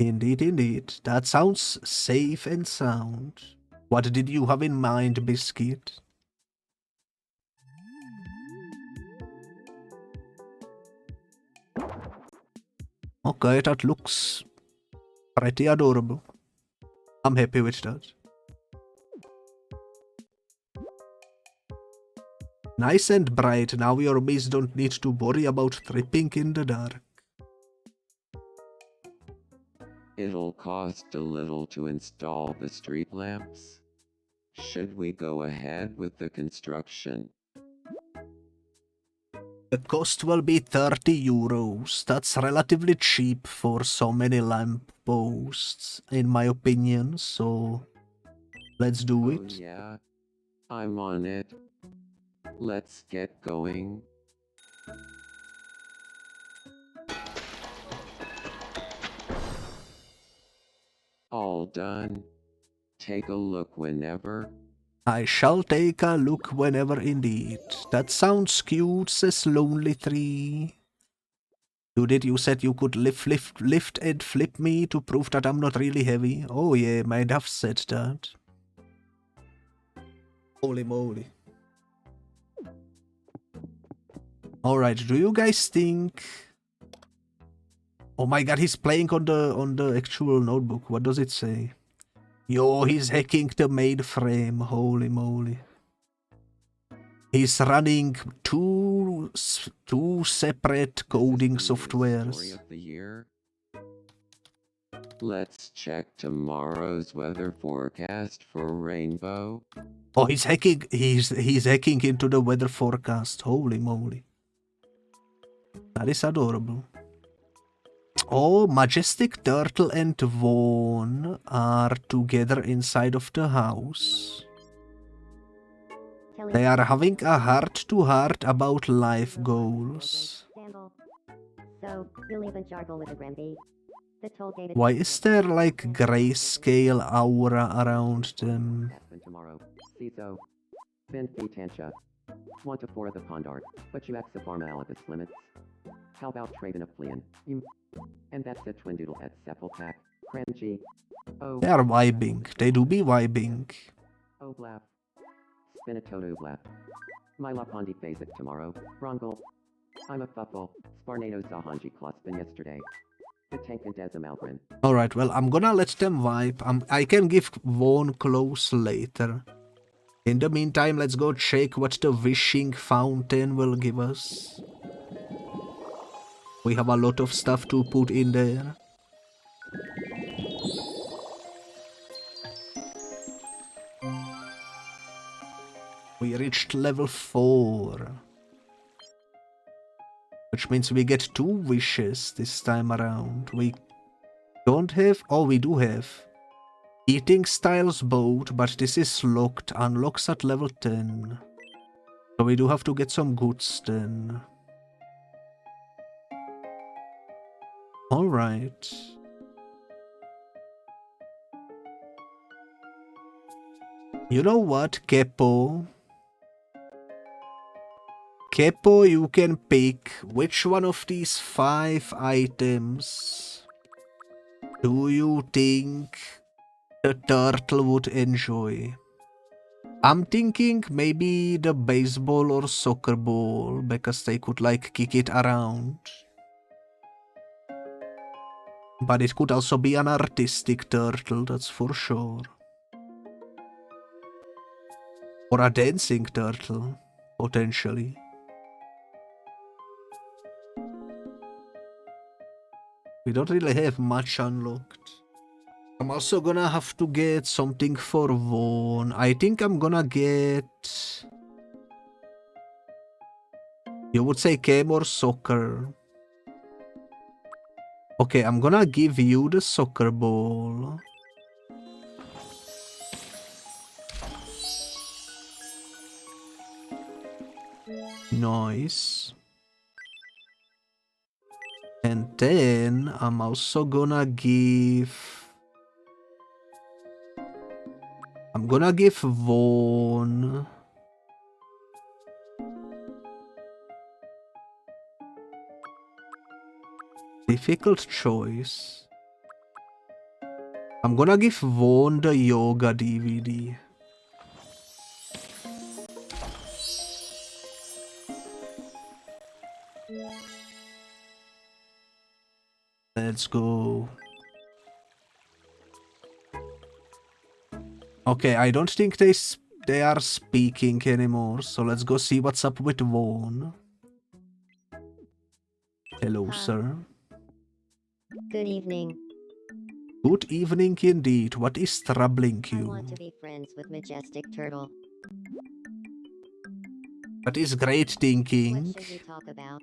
Indeed. That sounds safe and sound. What did you have in mind, Biscuit? Okay, that looks Pretty adorable. I'm happy with that. Nice and bright. Now your maze don't need to worry about tripping in the dark. It'll cost a little to install the street lamps. Should we go ahead with the construction? The cost will be 30 euros. That's relatively cheap for so many lamp posts, in my opinion, so let's do it. Oh yeah, I'm on it. Let's get going. All done. Take a look whenever. I shall take a look whenever indeed. That sounds cute, says Lonely Tree. You said you could lift and flip me to prove that I'm not really heavy. Oh yeah, might have said that. Holy moly. Alright, do you guys think... Oh my god, he's playing on the actual notebook. What does it say? Yo, he's hacking the mainframe. Holy moly. He's running two separate coding softwares. Story of the year. Let's check tomorrow's weather forecast for Rainbow. Oh, he's hacking. He's hacking into the weather forecast. Holy moly. That is adorable. Oh, Majestic Turtle and Vaun are together inside of the house. They are having a heart-to-heart about life goals. So, you'll even jargle with the Gramby. The toll gate is Why is there like grayscale aura around them? Aspen tomorrow. Cito. Been Tancha. Want to pour the Pondart, but you the Pharmalibus limits. How about trading a Flean? You. And that's the Twin Doodle at Sepulpac. Crunchy. Oh. They are vibing. They do be vibing. Oh blap. Spinatoto blap. My Lapondi basic tomorrow. Brongle. I'm a fuffle. Sparnado Zahanji Klotzbin yesterday. The tank and Desamalgrin. Alright, well, I'm gonna let them vibe. I can give Vaun close later. In the meantime, let's go check what the wishing fountain will give us. We have a lot of stuff to put in there. We reached level 4. Which means we get 2 wishes this time around. We don't have... Oh, we do have. Eating Styles boat, but this is locked. Unlocks at level 10. So we do have to get some goods then. Alright. You know what, Kepo? Kepo, you can pick which one of these 5 items do you think the turtle would enjoy? I'm thinking maybe the baseball or soccer ball, because they could like kick it around. But it could also be an artistic turtle, that's for sure. Or a dancing turtle, potentially. We don't really have much unlocked. I'm also gonna have to get something for Vaun. I think I'm gonna get... You would say game or soccer. Okay, I'm gonna give you the soccer ball. Nice. And then I'm also gonna give... I'm gonna give Vaun... Difficult choice. I'm gonna give Vaun the yoga DVD. Let's go. Okay, I don't think they are speaking anymore, so let's go see what's up with Vaun. Hello, Hi. sir. Good evening. Good evening indeed. What is troubling I you? want to be friends with Majestic Turtle. That is great thinking. What should we talk about?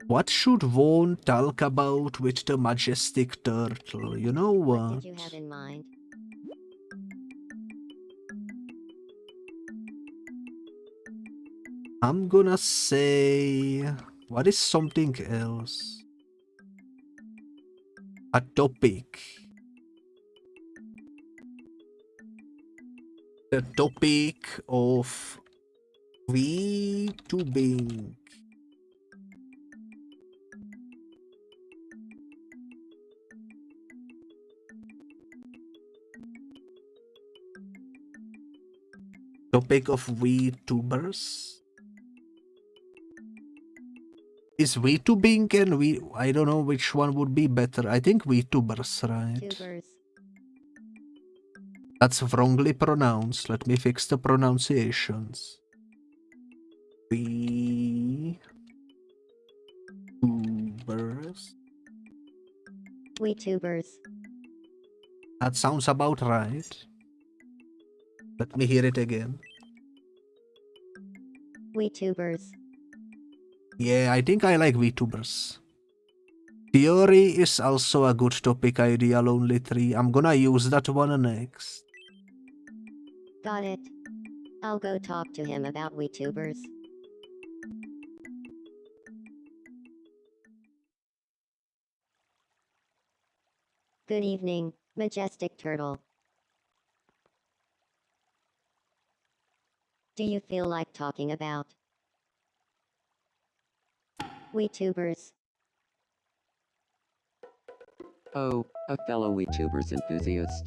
What should Vaun talk about with the Majestic Turtle? You know What what? did you have in mind? I'm gonna say... What is something else? A topic. The topic of VTubing. Topic of VTubers. Is VTubing and I don't know which one would be better. I think VTubers, right? Tubers. That's wrongly pronounced. Let me fix the pronunciations. VTubers. WeTubers. That sounds about right. Let me hear it again. WeTubers. Yeah, I think I like VTubers. Theory is also a good topic idea, Lonely 3. I'm gonna use that one next. Got it. I'll go talk to him about WeTubers. Good evening, Majestic Turtle. Do you feel like talking about WeTubers? Oh, a fellow VTubers enthusiast.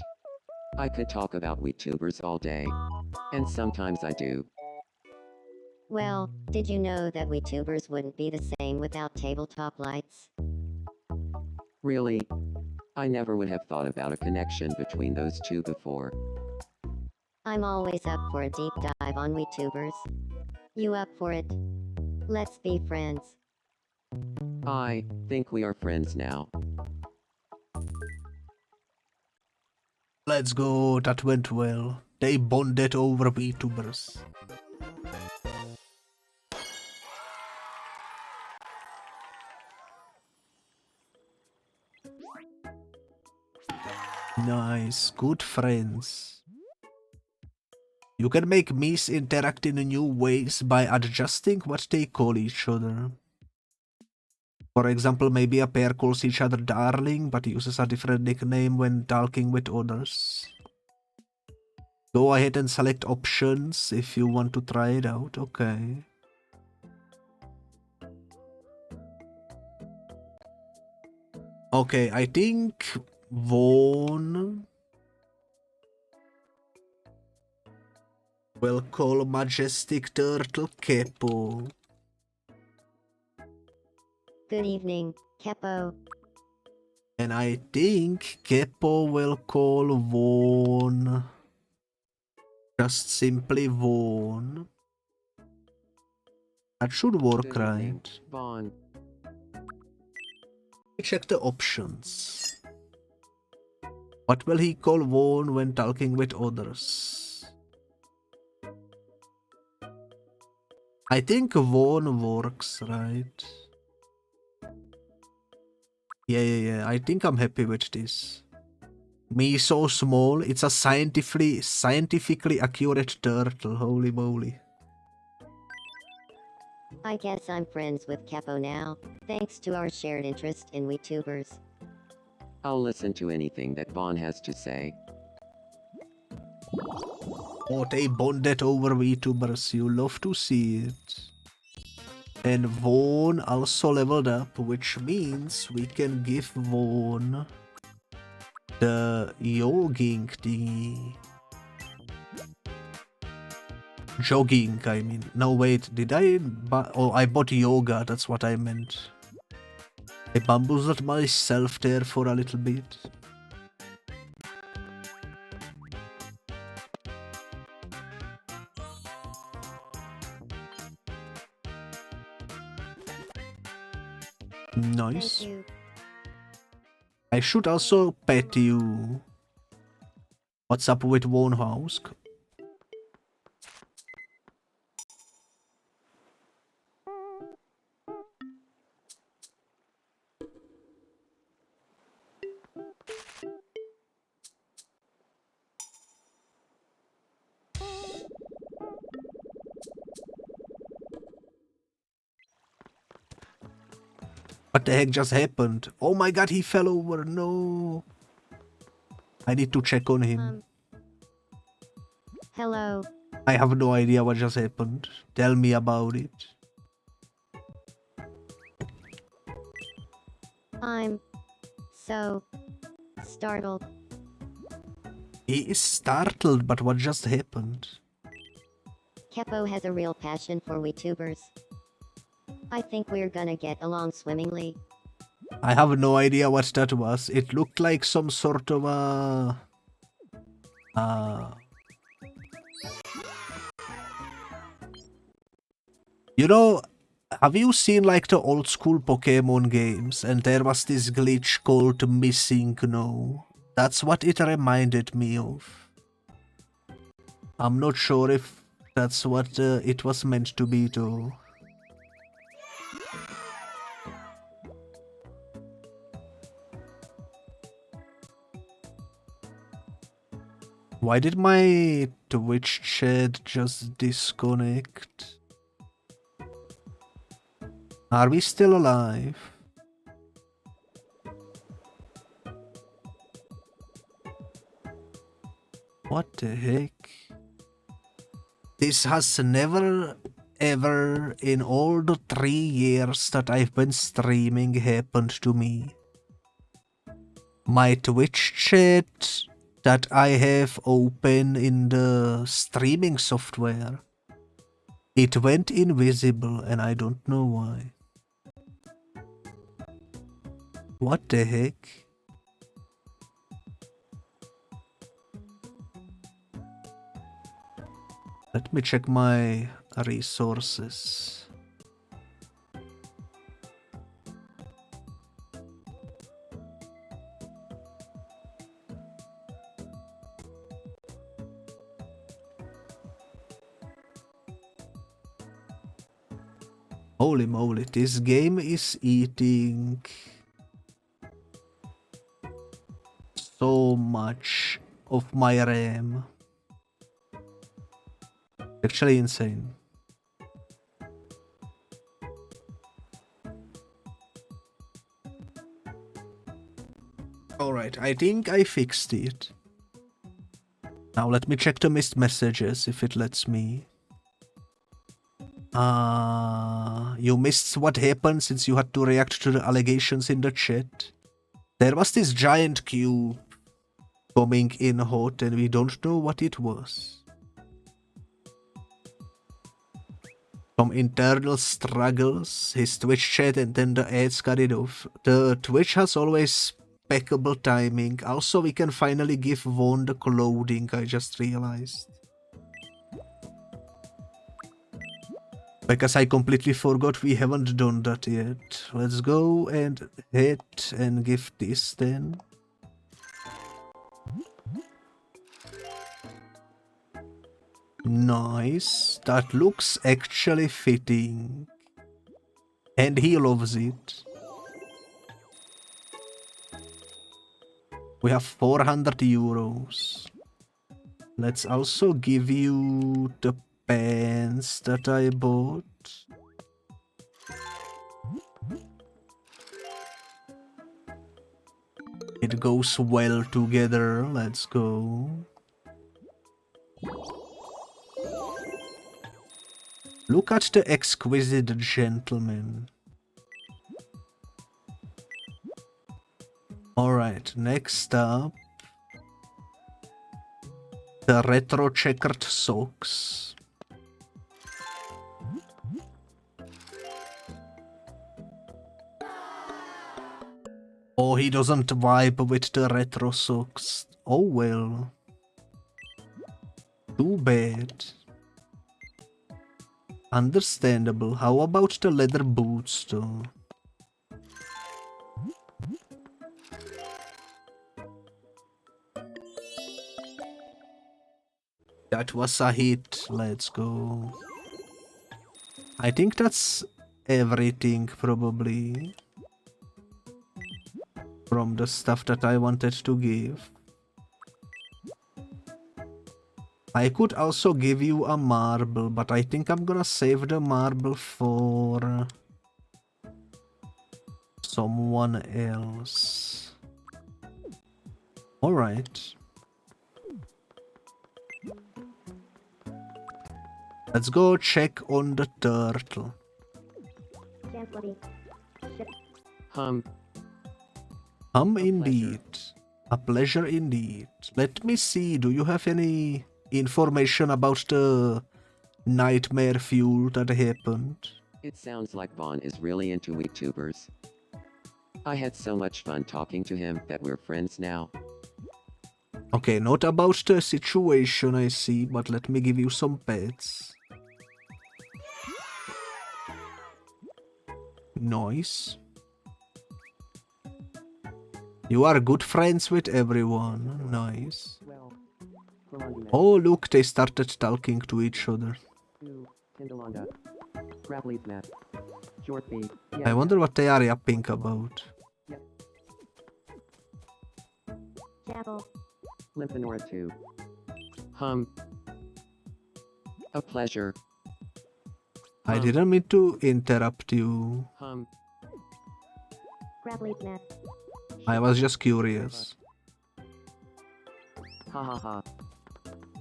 I could talk about VTubers all day. And sometimes I do. Well, did you know that WeTubers wouldn't be the same without tabletop lights? Really? I never would have thought about a connection between those two before. I'm always up for a deep dive on WeTubers. You up for it? Let's be friends. I think we are friends now. Let's go, that went well. They bonded over VTubers. Nice, good friends. You can make Mies interact in new ways by adjusting what they call each other. For example, maybe a pair calls each other darling, but uses a different nickname when talking with others. Go ahead and select options if you want to try it out, okay. Okay, I think Vaun will call Majestic Turtle Kepo. Good evening, Kepo. And I think Kepo will call Vaun just simply Vaun. That should work, Good evening, right? Vaun. Check the options. What will he call Vaun when talking with others? I think Vaun works, right? Yeah. I think I'm happy with this. Me so small, it's a scientifically accurate turtle, holy moly. I guess I'm friends with Kepo now, thanks to our shared interest in WeTubers. I'll listen to anything that Vaun has to say. Oh, they bonded over VTubers, you love to see it. And Vaun also leveled up, which means we can give Vaun the jogging thingy. Jogging, I mean. No, wait, did I buy... Oh, I bought yoga, that's what I meant. I bamboozled myself there for a little bit. Nice. Thank you. I should also pet you. What's up with Vaun House? What the heck just happened? Oh my god, he fell over. No. I need to check on him. Hello. I have no idea what just happened. Tell me about it. I'm so startled. He is startled, but what just happened? Kepo has a real passion for VTubers. I think we're gonna get along swimmingly. I have no idea what that was. It looked like some sort of you know, have you seen like the old school Pokemon games and there was this glitch called Missing No? That's what it reminded me of. I'm not sure if that's what it was meant to be though. Why did my Twitch chat just disconnect? Are we still alive? What the heck? This has never ever in all the 3 years that I've been streaming happened to me. My Twitch chat that I have open in the streaming software, it went invisible and I don't know why. What the heck? Let me check my resources. Holy moly, this game is eating so much of my RAM. Actually insane. Alright, I think I fixed it. Now let me check the missed messages if it lets me. You missed what happened since you had to react to the allegations in the chat. There was this giant cube coming in hot and we don't know what it was. Some internal struggles, his Twitch chat and then the ads got it off. The Twitch has always impeccable timing. Also, we can finally give Vaun the clothing, I just realized. Because I completely forgot we haven't done that yet. Let's go and hit and give this then. Nice. That looks actually fitting. And he loves it. We have 400 euros. Let's also give you the pants that I bought. It goes well together. Let's go. Look at the exquisite gentleman. Alright, next up. The retro checkered socks. Oh, he doesn't vibe with the retro socks. Oh well. Too bad. Understandable. How about the leather boots though? That was a hit. Let's go. I think that's everything probably from the stuff that I wanted to give. I could also give you a marble, but I think I'm gonna save the marble for someone else. Alright. Let's go check on the turtle. Hum. Indeed. A pleasure indeed. Let me see, do you have any information about the nightmare fuel that happened? It sounds like Vaun is really into VTubers. I had so much fun talking to him that we're friends now. Okay, not about the situation I see, but let me give you some pets. Nice. You are good friends with everyone. Nice. Well, Clorandi Oh, look, they started talking to each other. Tindalonda. Grapple's Mat. Short feet. I wonder what they are yapping about. Chapel. Lymphanora 2. Hum. A pleasure. I didn't mean to interrupt you. Hum. Grapple's Mat. I was just curious. Ha ha ha.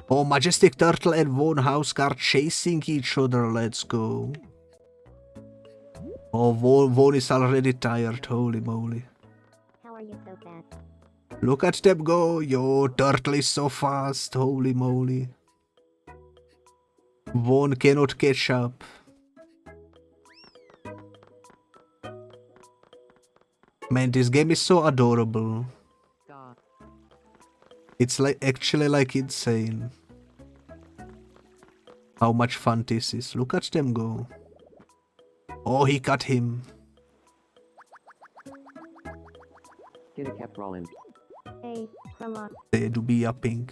Oh, Majestic Turtle and Vaun House are chasing each other. Let's go. Oh, Vaun is already tired. Holy moly. How are you so fast? Look at them go. Yo, Turtle is so fast. Holy moly. Vaun cannot catch up. Man, this game is so adorable. God. It's like actually like insane. How much fun this is. Look at them go. Oh, he cut him. Get it kept rolling. Hey, Crumlock. They do be upping.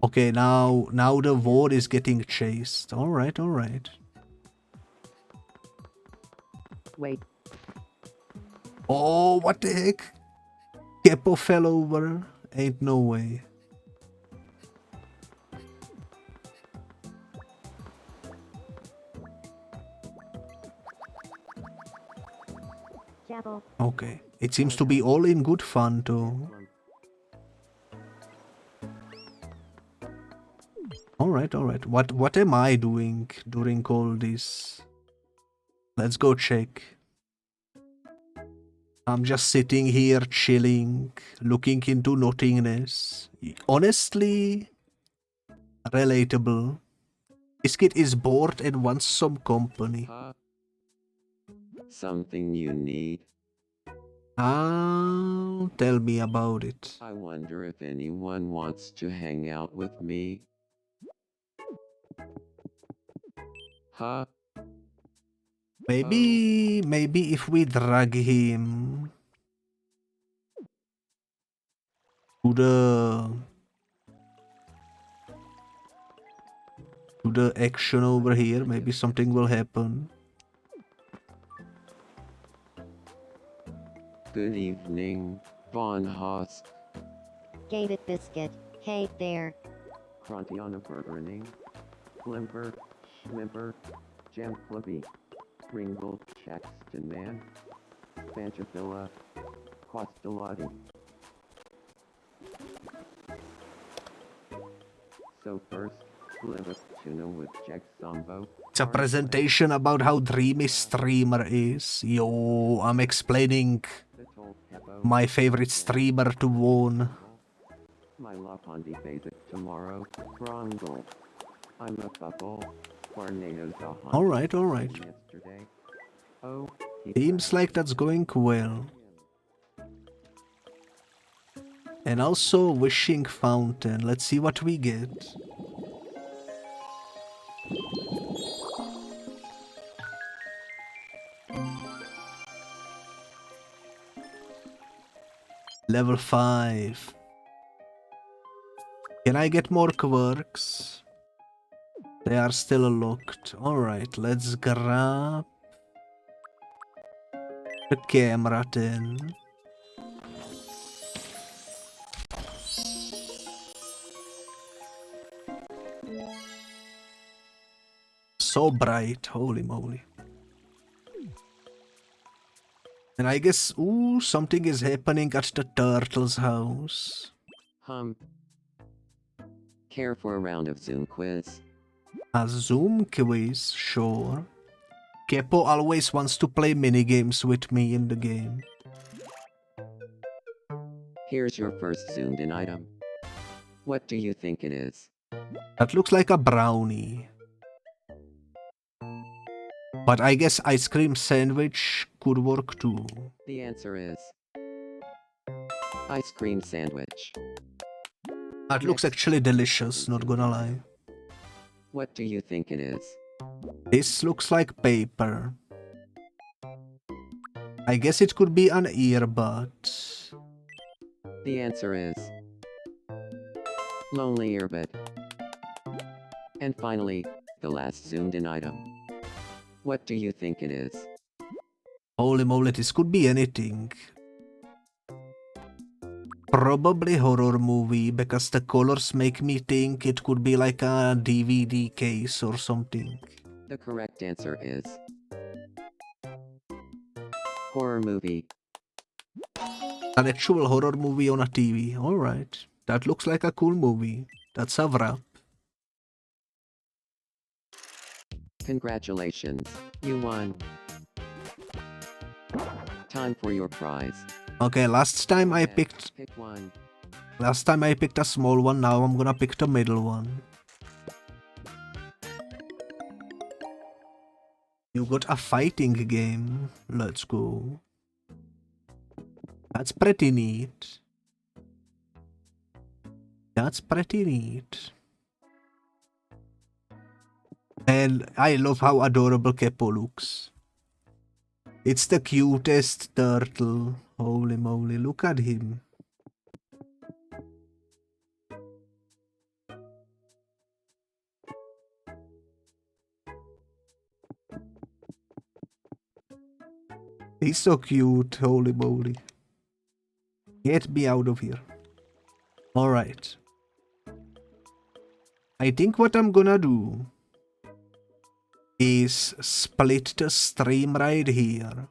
Okay, now the Vroid is getting chased. Alright, alright. Wait. Oh, what the heck? Kepo fell over. Ain't no way. Chapel. Okay. It seems to be all in good fun though. Alright, alright. What am I doing during all this? Let's go check. I'm just sitting here chilling, looking into nothingness. Honestly, relatable. This kid is bored and wants some company. Something you need? Ah, tell me about it. I wonder if anyone wants to hang out with me. Huh? Maybe if we drag him to the action over here, maybe something will happen. Good evening, Von Hosk. Gave it biscuit. Hey there. Frontiana Burgerning. Glimper. Schlimper. Jam Flippy. Ringle. Shaxton Man. Fanchafilla. Quastelati. So first, live tuna with Jack Sambo. It's a presentation about how dreamy streamer is. Yo, I'm explaining my favorite streamer to Vaun. My Lapondi basic tomorrow. Brongle. I'm a couple. Tornadoes a hunt. Alright, alright. Yesterday. Oh, Seems like that's going well. And also Wishing Fountain. Let's see what we get. Level 5. Can I get more quirks? They are still locked. Alright, let's grab the camera then. So bright, holy moly. And I guess, ooh, something is happening at the turtle's house. Care for a round of Zoom quiz? A Zoom quiz, sure. Kepo always wants to play minigames with me in the game. Here's your first zoomed in item. What do you think it is? That looks like a brownie. But I guess ice cream sandwich could work too. The answer is ice cream sandwich. That looks actually delicious, not gonna lie. What do you think it is? This looks like paper. I guess it could be an earbud. The answer is lonely earbud. And finally, the last zoomed in item. What do you think it is? Holy moly, this could be anything. Probably horror movie, because the colors make me think it could be like a DVD case or something. The correct answer is horror movie. An actual horror movie on a TV. Alright. That looks like a cool movie. That's a wrap. Congratulations, you won. Time for your prize. Okay, last time I picked Pick one. a small one, now I'm gonna pick the middle one. You got a fighting game. Let's go. That's pretty neat. That's pretty neat. And I love how adorable Kepo looks. It's the cutest turtle. Holy moly, look at him. He's so cute, holy moly. Get me out of here. Alright. I think what I'm gonna do is split the stream right here.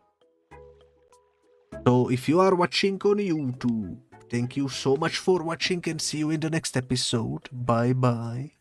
So if you are watching on YouTube, thank you so much for watching and see you in the next episode. Bye bye.